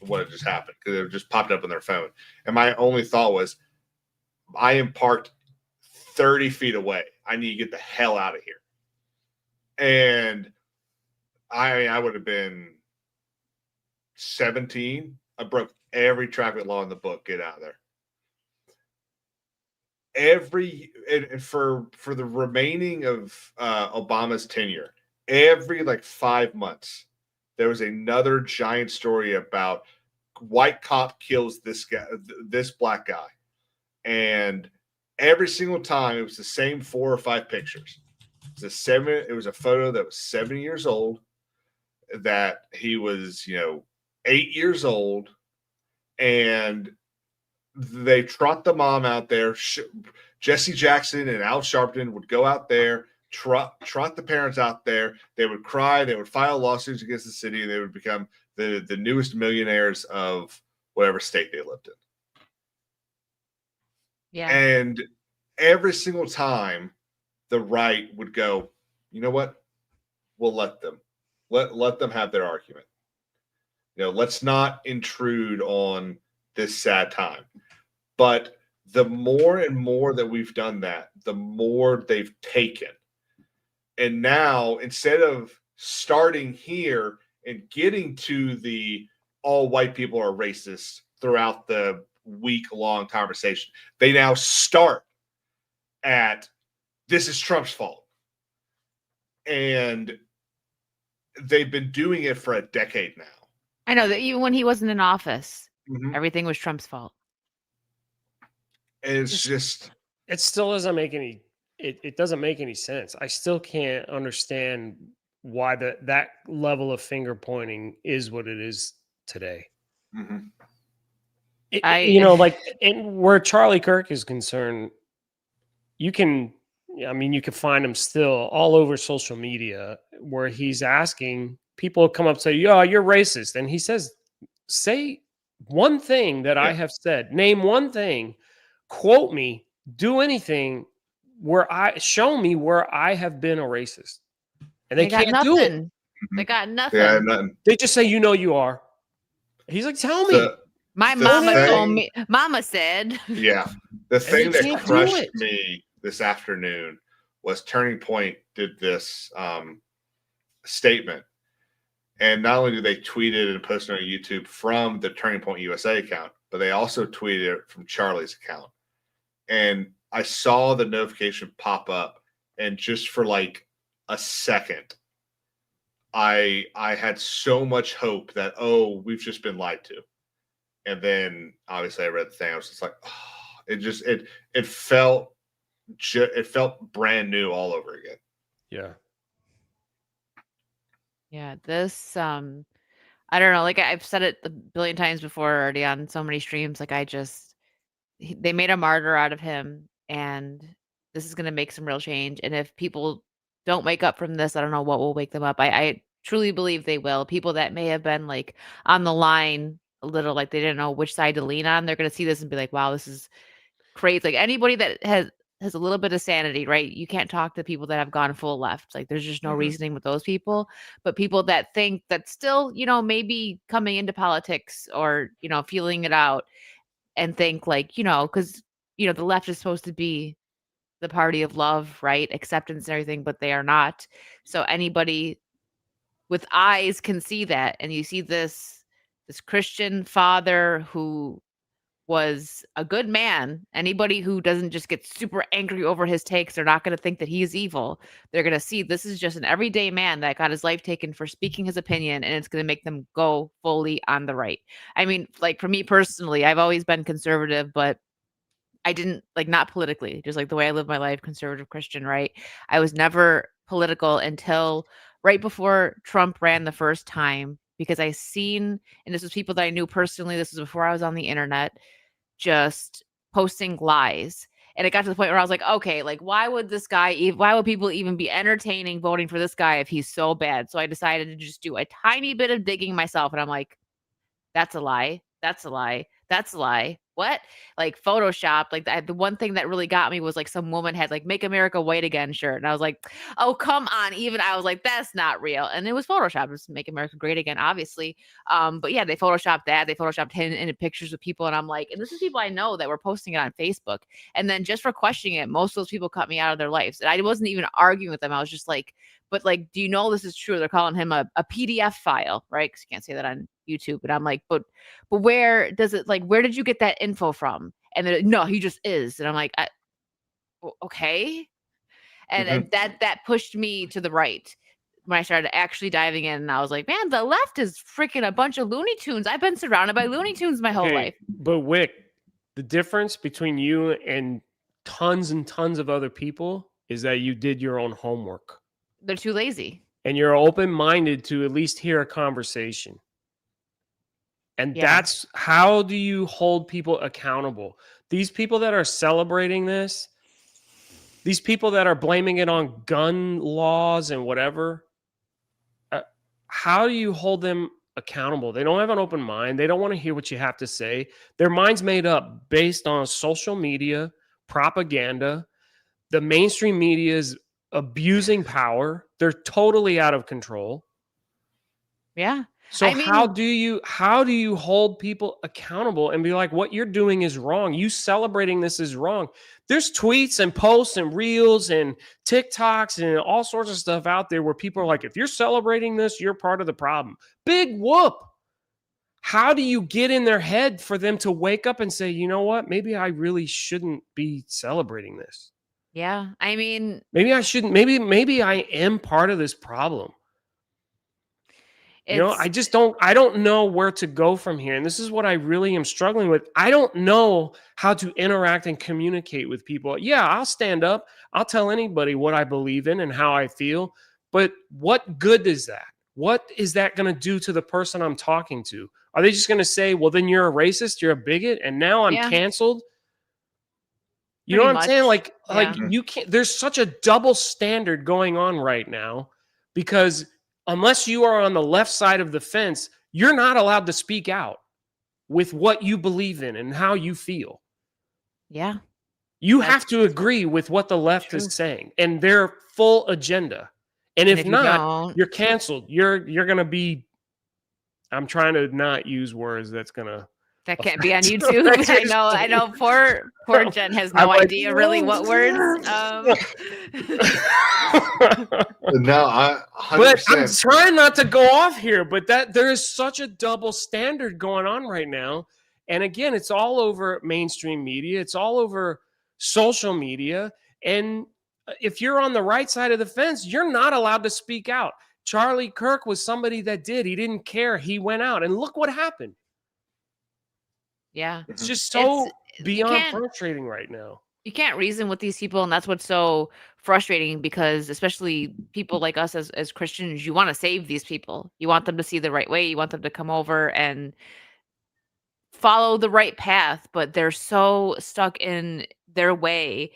what had just happened because it just popped up on their phone, and my only thought was, I am parked 30 feet away. I need to get the hell out of here. And I would have been 17. I broke every traffic law in the book. Get out of there. And for the remaining of Obama's tenure, every like 5 months, there was another giant story about white cop kills this guy, this black guy, and every single time it was the same 4 or 5 pictures. It was a photo that was 7 years old, that he was 8 years old, and they trot the mom out there Jesse Jackson and Al Sharpton would go out there, trot the parents out there. They would cry. They would file lawsuits against the city. And they would become the newest millionaires of whatever state they lived in. Yeah. And every single time the right would go, you know what? We'll let them. Let them have their argument. Let's not intrude on this sad time. But the more and more that we've done that, the more they've taken. And now, instead of starting here and getting to the all white people are racist throughout the week-long conversation, they now start at this is Trump's fault. And they've been doing it for a decade now. I know that even when he wasn't in office, everything was Trump's fault. And it's just, it still doesn't make any, it doesn't make any sense. I still can't understand why that level of finger pointing is what it is today. Where Charlie Kirk is concerned, you can find him still all over social media where he's asking people to come up and say, "Yeah, you're racist." And he says, say one thing that I have said, name one thing, quote me, do anything show me where I have been a racist. And they can't do it. They got nothing. Yeah, nothing. They just say, you are. He's like, tell me. My mama told me. Mama said. Yeah. The thing that crushed me this afternoon was Turning Point did this statement. And not only did they tweet it and post it on YouTube from the Turning Point USA account, but they also tweeted it from Charlie's account. And I saw the notification pop up, and just for like a second, I had so much hope that, we've just been lied to. And then obviously I read the thing. I was just like, it felt brand new all over again. Yeah. Yeah. This, I don't know. Like I've said it a billion times before already on so many streams. Like they made a martyr out of him, and this is going to make some real change. And if people don't wake up from this, I don't know what will wake them up. I truly believe they will. People that may have been like on the line a little, like they didn't know which side to lean on, they're going to see this and be like, wow, this is crazy. Like anybody that has a little bit of sanity, right? You can't talk to people that have gone full left. Like there's just no reasoning with those people. But people that think that still, maybe coming into politics or, feeling it out and think like, because, the left is supposed to be the party of love, right? Acceptance and everything, but they are not. So anybody with eyes can see that. And you see this Christian father who was a good man. Anybody who doesn't just get super angry over his takes, they're not going to think that he's evil. They're going to see this is just an everyday man that got his life taken for speaking his opinion, and it's going to make them go fully on the right. I mean, like for me personally, I've always been conservative, but I didn't not politically, just like the way I live my life, conservative Christian, right? I was never political until right before Trump ran the first time, because I seen, and this was people that I knew personally, this was before I was on the internet, just posting lies. And it got to the point where I was like, okay, like why would people even be entertaining voting for this guy if he's so bad? So I decided to just do a tiny bit of digging myself. And I'm like, that's a lie. That's a lie. That's a lie. What? Like Photoshop. Like the one thing that really got me was like some woman had like "Make America White Again" shirt. And I was like, oh, come on. Even I was like, that's not real. And it was Photoshop. It was "Make America Great Again," obviously. But yeah, they Photoshopped that. They Photoshopped him into pictures of people. And I'm like, and this is people I know that were posting it on Facebook. And then just for questioning it, most of those people cut me out of their lives. And I wasn't even arguing with them. I was just like, but like, do you know this is true? They're calling him a PDF file, right? Because you can't say that on YouTube. And I'm like, but where does it, like, where did you get that info from? And they're like, no, he just is. And I'm like, okay. And that pushed me to the right when I started actually diving in. And I was like, man, the left is freaking a bunch of Looney Tunes. I've been surrounded by Looney Tunes my whole life. But Wick, the difference between you and tons and tons of other people is that you did your own homework. They're too lazy. And you're open-minded to at least hear a conversation. And that's how do you hold people accountable? These people that are celebrating this, these people that are blaming it on gun laws and whatever, how do you hold them accountable? They don't have an open mind. They don't want to hear what you have to say. Their mind's made up based on social media, propaganda. The mainstream media is abusing power. They're totally out of control. Yeah. So I mean, how do you hold people accountable and be like, what you're doing is wrong? You celebrating this is wrong. There's tweets and posts and reels and TikToks and all sorts of stuff out there where people are like, if you're celebrating this, you're part of the problem. Big whoop. How do you get in their head for them to wake up and say, you know what? Maybe I really shouldn't be celebrating this. yeah. I mean, Maybe I shouldn't. Maybe I am part of this problem. You know, it's I don't know where to go from here. And this is what I really am struggling with. I don't know how to interact and communicate with people. Yeah, I'll stand up. I'll tell anybody what I believe in and how I feel. But what good is that? What is that going to do to the person I'm talking to? Are they just going to say, well, then you're a racist, you're a bigot, and now I'm Yeah. canceled? You know Pretty what I'm saying? much. Like Yeah. you can't, there's such a double standard going on right now because unless you are on the left side of the fence, you're not allowed to speak out with what you believe in and how you feel. Yeah. You That's have to agree with what the left true. is saying and their full agenda. And if if you not, don't, you're canceled. You're going to be, I'm trying to not use words that's going to, that can't be on Offensive. YouTube. That's I know. Poor Jen has no I'm like, idea really what words. No, I But I'm 100%. trying not to go off here, but that there is such a double standard going on right now. And again, it's all over mainstream media. It's all over social media. And if you're on the right side of the fence, you're not allowed to speak out. Charlie Kirk was somebody that did. He didn't care. He went out. And look what happened. Yeah. It's just so you beyond can't frustrating right now. you can't reason with these people, and that's what's so frustrating, because especially people like us as Christians, you want to save these people. You want them to see the right way. You want them to come over and follow the right path, but they're so stuck in their way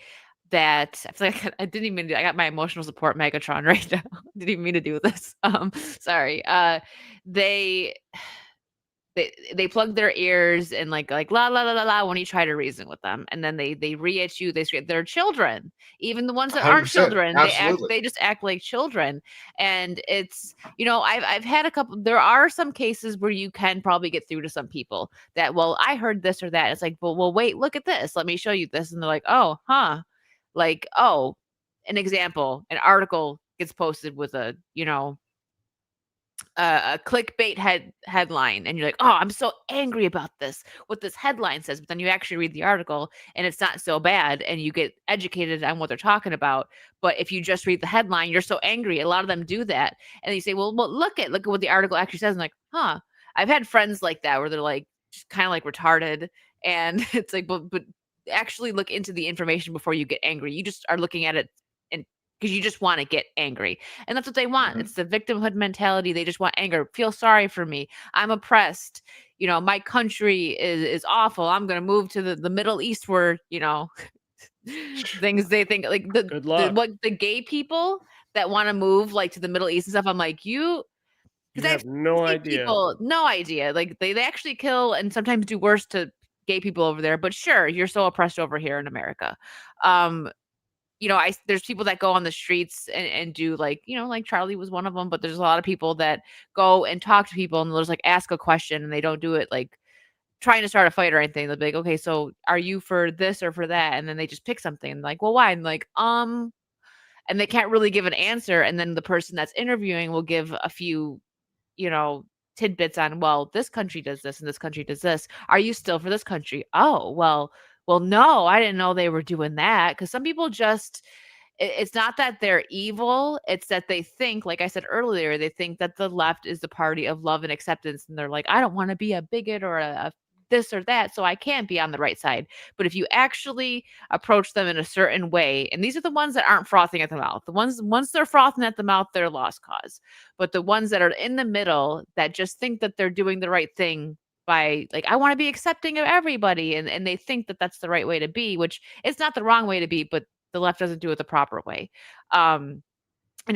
that I feel like I got my emotional support Megatron right now. Didn't even mean to do this. Sorry. They plug their ears and like la la la la la when you try to reason with them, and then they re-at you. They're children, even the ones that aren't 100%. children. Absolutely. They just act like children, and it's I've had a couple. There are some cases where you can probably get through to some people that, well, I heard this or that. It's like, well, wait, look at this. Let me show you this, and they're like, oh, huh, like, oh, an example, an article gets posted with a a clickbait headline, and you're like, oh, I'm so angry about what this headline says, but then you actually read the article and it's not so bad, and you get educated on what they're talking about. But if you just read the headline, you're so angry. A lot of them do that, and you say, well, look at what the article actually says. And like, huh, I've had friends like that where they're like just kind of like retarded, and it's like, but actually look into the information before you get angry. You just are looking at it because you just want to get angry. And that's what they want. Mhm. It's the victimhood mentality. They just want anger. Feel sorry for me. I'm oppressed. My country is awful. I'm going to move to the Middle East where, things they think like Good luck. the gay people that want to move like to the Middle East and stuff. I'm like, You because have no idea. People, no idea. Like they actually kill and sometimes do worse to gay people over there. But sure, you're so oppressed over here in America. There's people that go on the streets and do like Charlie was one of them, but there's a lot of people that go and talk to people and they'll just like ask a question, and they don't do it like trying to start a fight or anything. They'll be like, okay, so are you for this or for that? And then they just pick something and like, well, why? And like, and they can't really give an answer. And then the person that's interviewing will give a few, tidbits on, well, this country does this and this country does this. Are you still for this country? Oh, well, no, I didn't know they were doing that. Because some people just, it's not that they're evil. It's that they think, like I said earlier, they think that the left is the party of love and acceptance. And they're like, I don't want to be a bigot or a this or that, so I can't be on the right side. But if you actually approach them in a certain way, and these are the ones that aren't frothing at the mouth. The ones, once they're frothing at the mouth, they're lost cause. But the ones that are in the middle that just think that they're doing the right thing by like, I want to be accepting of everybody, and they think that that's the right way to be, which it's not the wrong way to be, but the left doesn't do it the proper way. And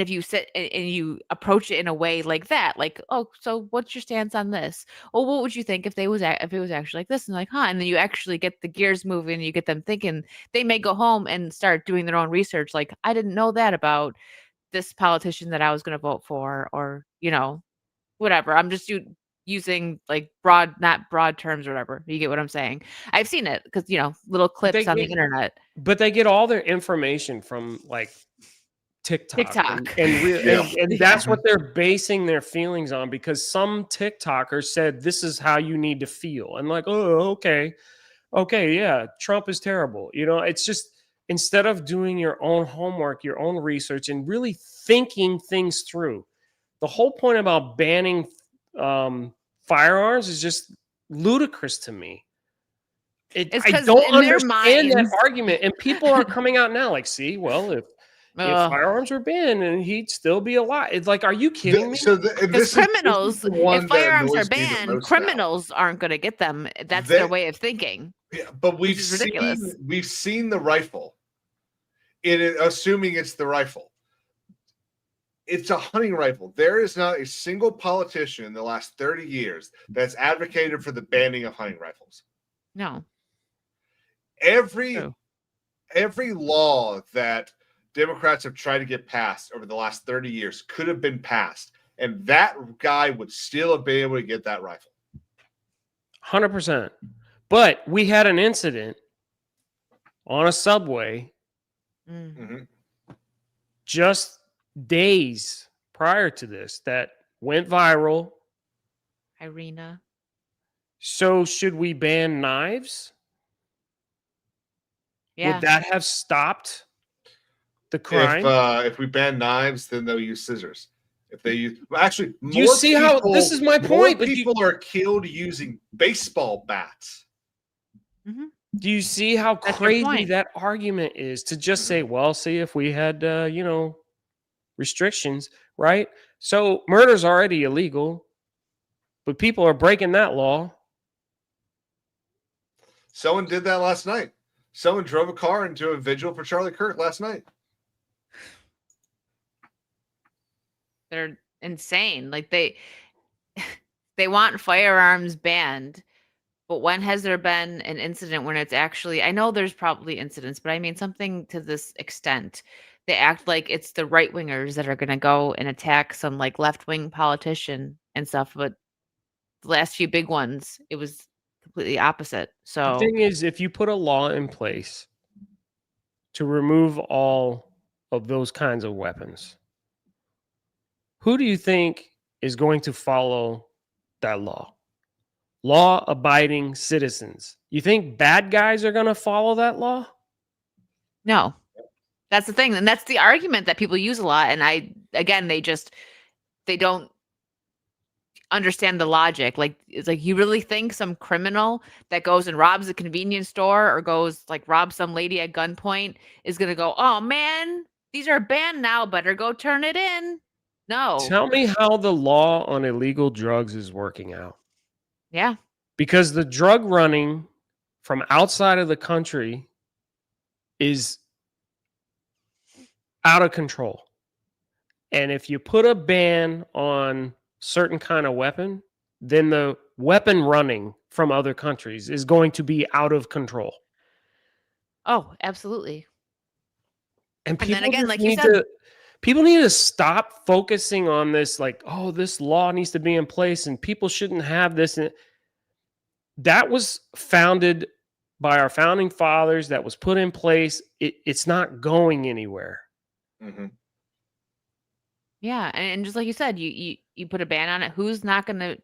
if you sit and you approach it in a way like that, like, oh, so what's your stance on this? Well, what would you think if it was actually like this? And like, huh? And then you actually get the gears moving, and you get them thinking. They may go home and start doing their own research. Like, I didn't know that about this politician that I was going to vote for, or whatever. I'm just using like not broad terms or whatever. You get what I'm saying? I've seen it because little clips on the internet. But they get all their information from like TikTok. And that's what they're basing their feelings on, because some TikTokers said this is how you need to feel, and like, oh, okay, yeah, Trump is terrible. It's just, instead of doing your own homework, your own research, and really thinking things through. The whole point about banning firearms is just ludicrous to me. I don't understand that argument, and people are coming out now like, see, well, if firearms were banned, and he'd still be alive. It's like, are you kidding me? Because criminals, if firearms are banned, criminals aren't going to get them. That's their way of thinking. Yeah, but we've seen the rifle. Assuming it's the rifle. It's a hunting rifle. There is not a single politician in the last 30 years that's advocated for the banning of hunting rifles. No. Every law that Democrats have tried to get passed over the last 30 years could have been passed, and that guy would still have been able to get that rifle. 100%. But we had an incident on a subway just days prior to this that went viral. Irina. So should we ban knives? Yeah. Would that have stopped the crime? If we ban knives, then they'll use scissors. If they use, do you see how this is my point? More people are killed using baseball bats. Mm-hmm. Do you see how crazy that argument is, to just say, well, see, if we had restrictions, right? So murder's already illegal, but people are breaking that law. Someone did that last night. Someone drove a car into a vigil for Charlie Kirk last night. They're insane. Like they want firearms banned, but when has there been an incident when it's actually, I know there's probably incidents, but I mean something to this extent. They act like it's the right wingers that are going to go and attack some like left wing politician and stuff. But the last few big ones, it was completely opposite. So the thing is, if you put a law in place to remove all of those kinds of weapons, who do you think is going to follow that law? Law-abiding citizens. You think bad guys are going to follow that law? No. That's the thing. And that's the argument that people use a lot. And they don't understand the logic. Like, it's like, you really think some criminal that goes and robs a convenience store or goes like rob some lady at gunpoint is going to go, oh man, these are banned now, better go turn it in? No. Tell me how the law on illegal drugs is working out. Yeah. Because the drug running from outside of the country is out of control. And if you put a ban on certain kind of weapon, then the weapon running from other countries is going to be out of control. Oh, absolutely. And then again, like you said, people need to stop focusing on this, like, oh, this law needs to be in place and people shouldn't have this. And that was founded by our founding fathers. That was put in place. It's not going anywhere. Mm-hmm. Yeah, and just like you said, you put a ban on it. Who's not going to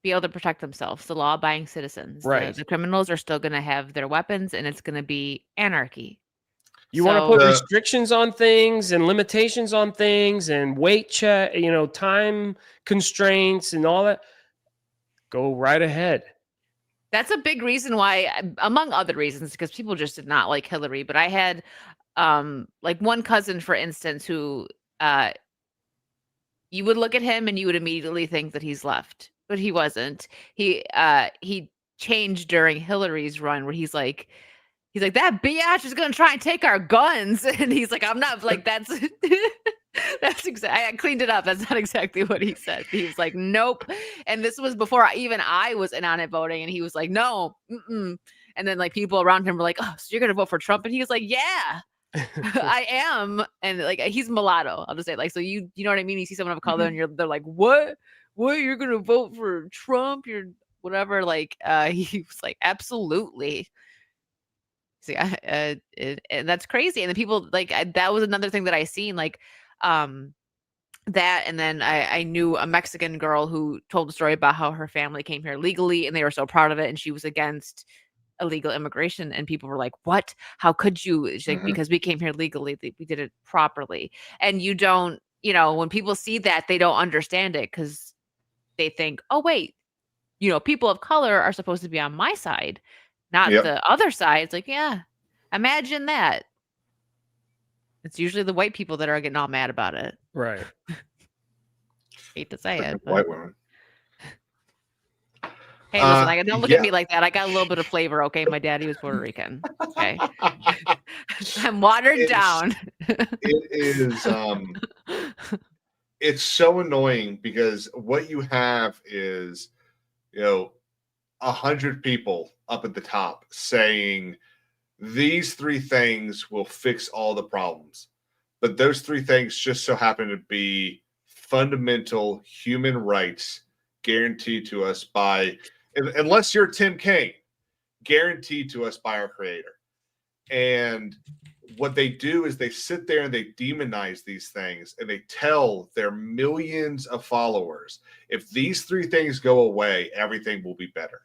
be able to protect themselves? The law-abiding citizens. Right. The criminals are still going to have their weapons, and it's going to be anarchy. You want to put restrictions on things and limitations on things and weight check, time constraints and all that. Go right ahead. That's a big reason why, among other reasons, because people just did not like Hillary. But I had like one cousin, for instance, who you would look at him and you would immediately think that he's left, but he wasn't. He changed during Hillary's run, where he's like, He's like, that biatch is gonna try and take our guns, and he's like, I'm not like that's that's exactly. I cleaned it up. That's not exactly what he said. He was like, nope. And this was before I was in on it voting, and he was like, no. Mm-mm. And then like people around him were like, oh, so you're gonna vote for Trump? And he was like, yeah. I am, and like he's mulatto. I'll just say like, so you know what I mean. You see someone of color, and they're like, what? You're gonna vote for Trump? You're whatever. Like, he was like, absolutely. See, and that's crazy. And the people like that was another thing that I seen like, that, and then I knew a Mexican girl who told a story about how her family came here legally, and they were so proud of it, and she was against illegal immigration, and people were like, what? How could you? She's like, because we came here legally, we did it properly. And you don't, when people see that, they don't understand it because they think, oh wait, people of color are supposed to be on my side, not the other side. It's like, yeah, imagine that. It's usually the white people that are getting all mad about it. Right. Hate to say it, White women. Hey, listen, don't look at me like that. I got a little bit of flavor, okay? My daddy was Puerto Rican. Okay. I'm watered down. It is it's so annoying because what you have is, 100 people up at the top saying these 3 things will fix all the problems. But those 3 things just so happen to be fundamental human rights guaranteed to us by, unless you're Tim Kaine, guaranteed to us by our creator. And what they do is they sit there and they demonize these things, and they tell their millions of followers, if these 3 things go away, everything will be better.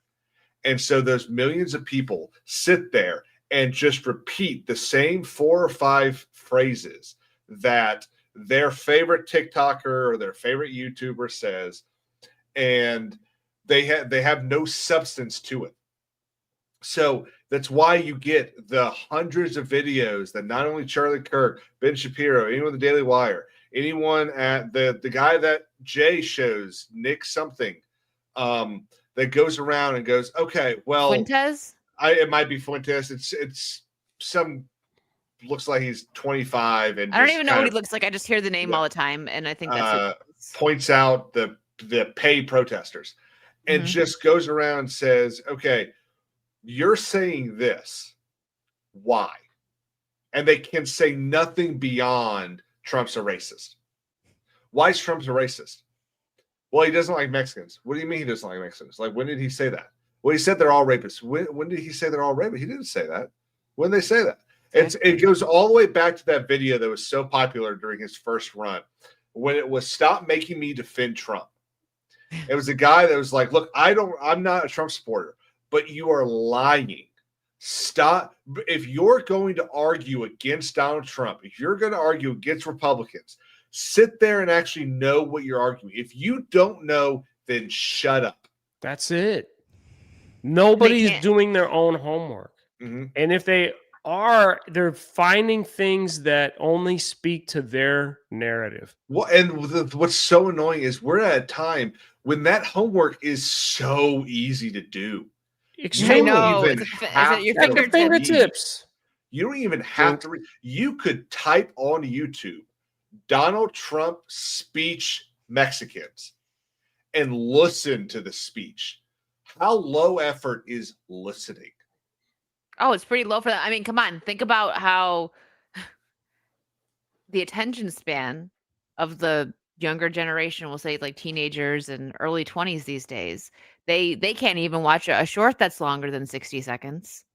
And so those millions of people sit there and just repeat the same 4 or 5 phrases that their favorite TikToker or their favorite YouTuber says, and they have no substance to it. So that's why you get the hundreds of videos that not only Charlie Kirk, Ben Shapiro, anyone at the Daily Wire, anyone at the guy that Jay shows, Nick something, that goes around and goes, okay, well, Fuentes? It might be Fuentes. It's some, looks like he's 25, and I don't even know what he looks like. I just hear the name all the time, and I think that's points out the paid protesters, and just goes around and says, okay, you're saying this, why? And they can say nothing beyond Trump's a racist. Why is Trump a racist? Well, he doesn't like Mexicans. What do you mean he doesn't like Mexicans? Like, when did he say that? Well, he said they're all rapists. When did he say they're all rapists? He didn't say that. When did they say that? It goes all the way back to that video that was so popular during his first run, when it was "Stop Making Me Defend Trump." It was a guy that was like, look, I'm not a Trump supporter, but you are lying. Stop. If you're going to argue against Donald Trump, if you're going to argue against Republicans, sit there and actually know what you're arguing. If you don't know, then shut up. That's it. Nobody's doing their own homework. And if they are, they're finding things that only speak to their narrative. Well, and what's so annoying is we're at a time when that homework is so easy to do. Extremely. I know. Is it at your fingertips? You don't even have to read. You could type on YouTube Donald Trump speech Mexicans and listen to the speech. How low effort is listening? Oh, it's pretty low for that. I mean, come on. Think about how the attention span of the younger generation, we'll say like teenagers and early 20s these days, they can't even watch a short that's longer than 60 seconds.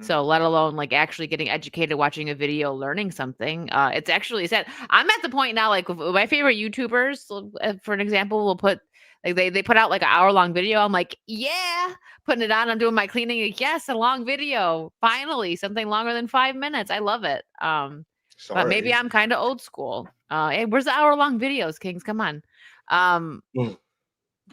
So let alone like actually getting educated, watching a video, learning something. It's actually sad. I'm at the point now, like my favorite YouTubers, for an example, will put like they put out like an hour-long video. I'm like, yeah, putting it on. I'm doing my cleaning. Like, yes, a long video. Finally, something longer than 5 minutes. I love it. But maybe I'm kind of old school. Hey, where's the hour-long videos, Kings? Come on.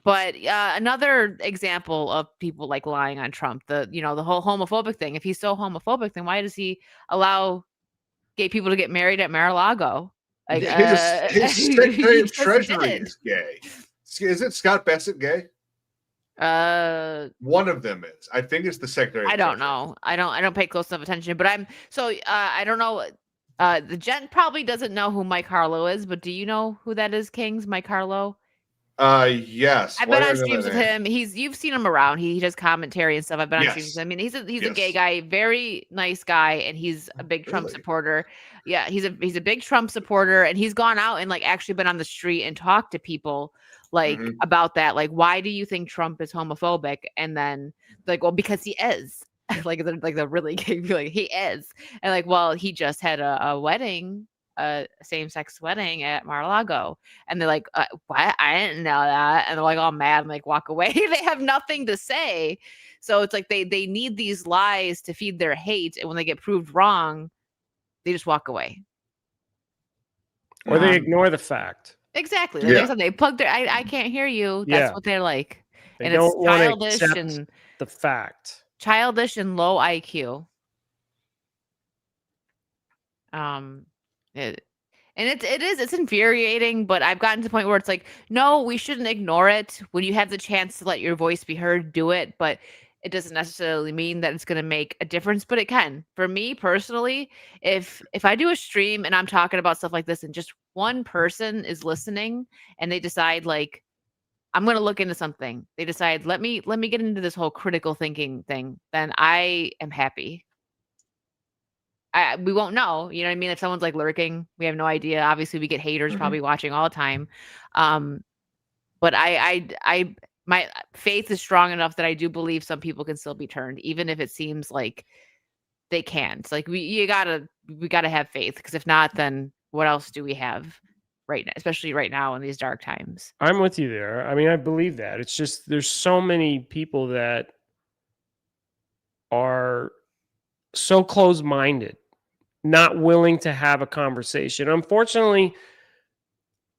But another example of people like lying on Trump, the whole homophobic thing. If he's so homophobic, then why does he allow gay people to get married at Mar-a-Lago? Like, his Secretary of Treasury is gay. Isn't Scott Bassett gay? One of them is. I think it's the Secretary of I don't Treasury. know. I don't pay close enough attention, but I don't know. The gent probably doesn't know who Mike Harlow is, but do you know who that is, Kings? Mike Harlow? Yes. I've Why been do I on know streams that with name? him. You've seen him around. He does commentary and stuff. I've been on streams Yes. with him. I mean, he's a Yes. gay guy, very nice guy, and he's a big Trump Really? supporter. Yeah, he's a big Trump supporter, and he's gone out and like actually been on the street and talked to people like Mhm. about that. Like, why do you think Trump is homophobic? And then like, well, because he is. like the really gay people, like he is, and like, well, he just had a wedding, a same-sex wedding at Mar-a-Lago. And they're like, what? I didn't know that. And they're like all mad and like walk away. They have nothing to say. So it's like they need these lies to feed their hate. And when they get proved wrong, they just walk away. Or they ignore the fact. Exactly. Like Yeah. I said, they plug their I can't hear you. That's Yeah. what they're like. They And don't it's want to childish accept and the fact. childish and low IQ. It's infuriating, but I've gotten to the point where it's like, no, we shouldn't ignore it. When you have the chance to let your voice be heard, do it. But it doesn't necessarily mean that it's going to make a difference, but it can. For me personally, if I do a stream and I'm talking about stuff like this and just one person is listening and they decide like, I'm going to look into something. They decide, let me get into this whole critical thinking thing, then I am happy. We won't know, you know what I mean? If someone's like lurking, we have no idea. Obviously, we get haters probably watching all the time. But my faith is strong enough that I do believe some people can still be turned, even if it seems like they can't. Like we gotta have faith, because if not, then what else do we have right now, especially right now in these dark times? I'm with you there. I mean, I believe that. It's just there's so many people that are so closed-minded, not willing to have a conversation. Unfortunately,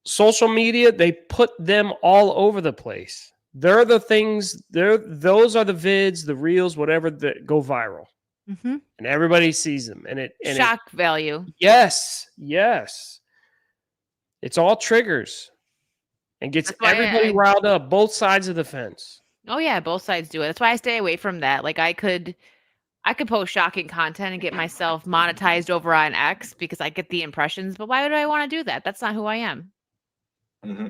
social media, they put them all over the place. They're the things, those are the vids, the reels, whatever that go viral. Mm-hmm. And everybody sees them. And Shock value. Yes. It's all triggers and gets That's why everybody riled up, both sides of the fence. Oh yeah, both sides do it. That's why I stay away from that. Like I could post shocking content and get myself monetized over on X because I get the impressions, but why would I want to do that? That's not who I am. Mm-hmm.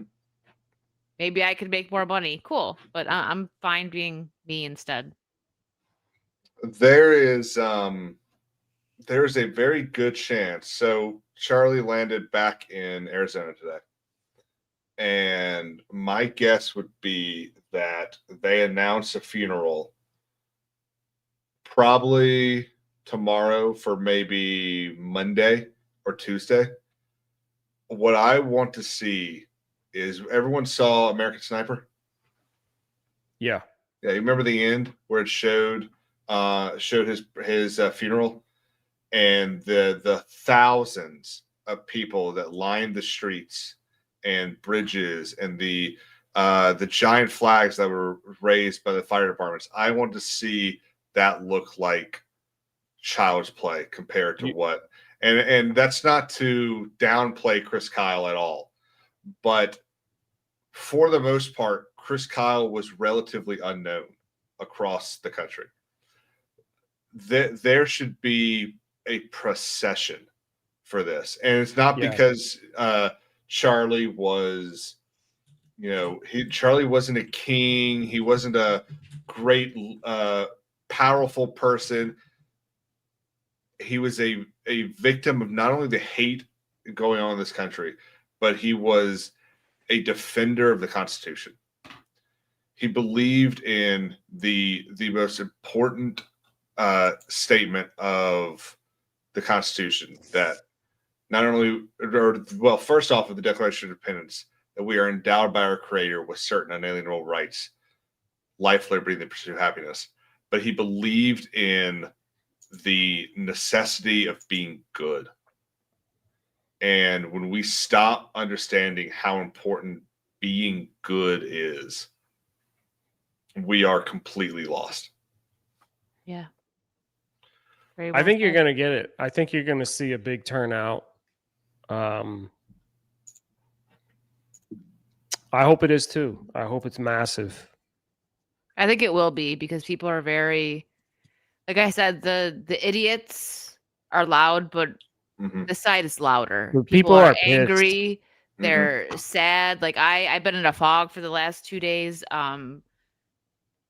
Maybe I could make more money. Cool. But I'm fine being me instead. There's a very good chance. So Charlie landed back in Arizona today. And my guess would be that they announce a funeral probably tomorrow for maybe Monday or Tuesday. What I want to see is, everyone saw American Sniper? Yeah. Yeah, you remember the end where it showed his funeral, and the thousands of people that lined the streets and bridges and the giant flags that were raised by the fire departments. I want to see that look like child's play compared to what, and that's not to downplay Chris Kyle at all, but for the most part, Chris Kyle was relatively unknown across the country. There should be a procession for this, and it's not because Charlie was, Charlie wasn't a king. He wasn't a great, powerful person. He was a victim of not only the hate going on in this country, but he was a defender of the Constitution. He believed in the most important statement of the Constitution, that not only, first off, with the Declaration of Independence, that we are endowed by our Creator with certain unalienable rights, life, liberty, and the pursuit of happiness. But he believed in the necessity of being good. And when we stop understanding how important being good is, we are completely lost. Yeah. I think you're going to get it. I think you're going to see a big turnout. I hope it is too. I hope it's massive. I think it will be because people are very, like I said, the idiots are loud, but this side is louder. But People people are are pissed. angry. They're sad. Like I've been in a fog for the last 2 days.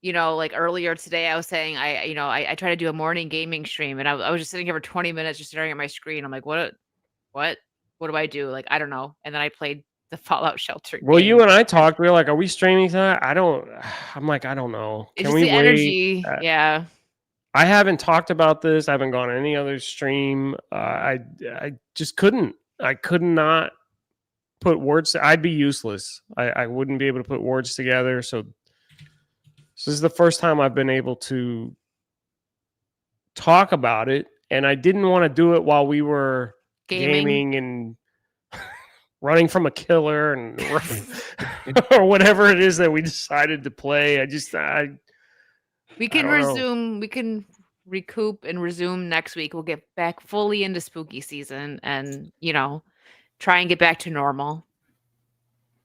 You know, like earlier today, I was saying I try to do a morning gaming stream, and I was just sitting here for 20 minutes just staring at my screen. I'm like, what do I do? Like I don't know. And then I played the Fallout Shelter Well, game. you and I talked. We were like, "Are we streaming tonight?" I'm like, I don't know. It's Can just we the wait? energy. Yeah. I haven't talked about this. I haven't gone on any other stream. I just couldn't. I could not put words. I'd be useless. I wouldn't be able to put words together. So this is the first time I've been able to talk about it, and I didn't want to do it while we were gaming and running from a killer and or whatever it is that we decided to play. We can I don't know. resume. We can recoup and resume next week. We'll get back fully into spooky season, and try and get back to normal.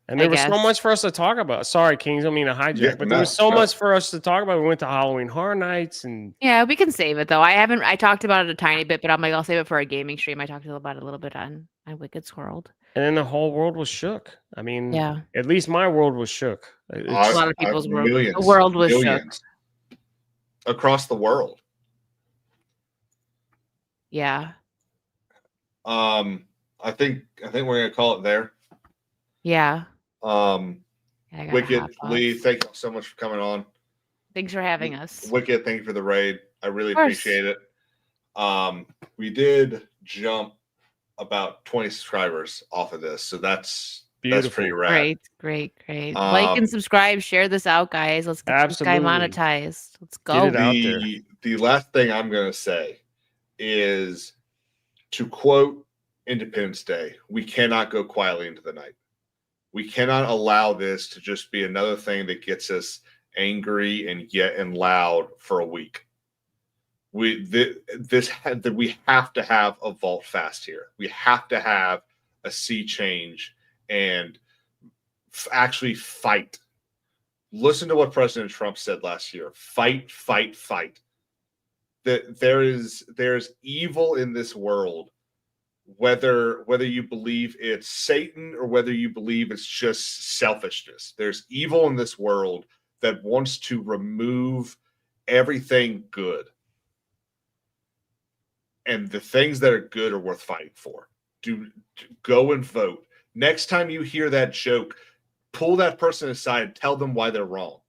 And there was so much for us to talk about. Sorry, Kings, I don't mean to hijack, but there was so much for us to talk about. We went to Halloween Horror Nights, and we can save it though. I talked about it a tiny bit, but I'm like, I'll save it for a gaming stream. I talked about it a little bit on Wicked's World. And then the whole world was shook. I mean, yeah, at least my world was shook. A lot of people's world. The world was shook across the world. Yeah. I think we're gonna call it there. Yeah. Wicked, Lee, thank you so much for coming on. Thanks for having us. Wicked, thank you for the raid. I really appreciate it. We did jump about 20 subscribers off of this, so that's pretty rad. Great. Like and subscribe, share this out, guys. Let's get this guy monetized. Let's go. Get it out there. The last thing I'm gonna say is, to quote Independence Day, we cannot go quietly into the night. We cannot allow this to just be another thing that gets us angry and loud for a week. We have to have a vault fast here. We have to have a sea change and actually fight. Listen to what President Trump said last year. Fight. That there's evil in this world. Whether you believe it's Satan or whether you believe it's just selfishness, there's evil in this world that wants to remove everything good. And the things that are good are worth fighting for. Go and vote. Next time you hear that joke, pull that person aside and tell them why they're wrong.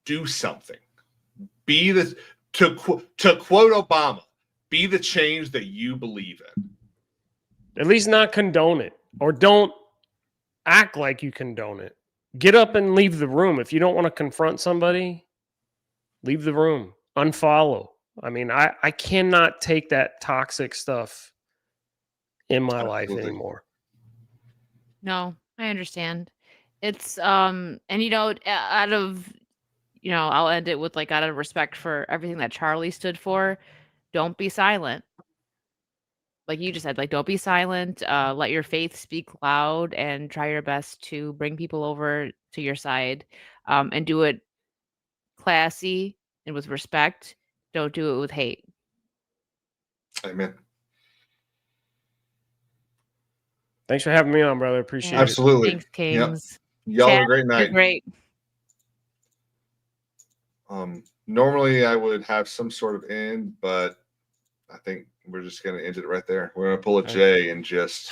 Do something. To quote Obama, be the change that you believe in. At least not condone it, or don't act like you condone it. Get up and leave the room. If you don't want to confront somebody, leave the room. Unfollow. I mean, I cannot take that toxic stuff in my life anymore. No, I understand. It's and out of I'll end it with out of respect for everything that Charlie stood for. Don't be silent. Like you just said, don't be silent. Let your faith speak loud and try your best to bring people over to your side, and do it classy and with respect. Don't do it with hate. Amen. Thanks for having me on, brother. Appreciate it. Absolutely. Thanks, Kings. Yep. Y'all have a great night. Great. Normally I would have some sort of end, but I think we're just going to end it right there. We're going to pull a J and just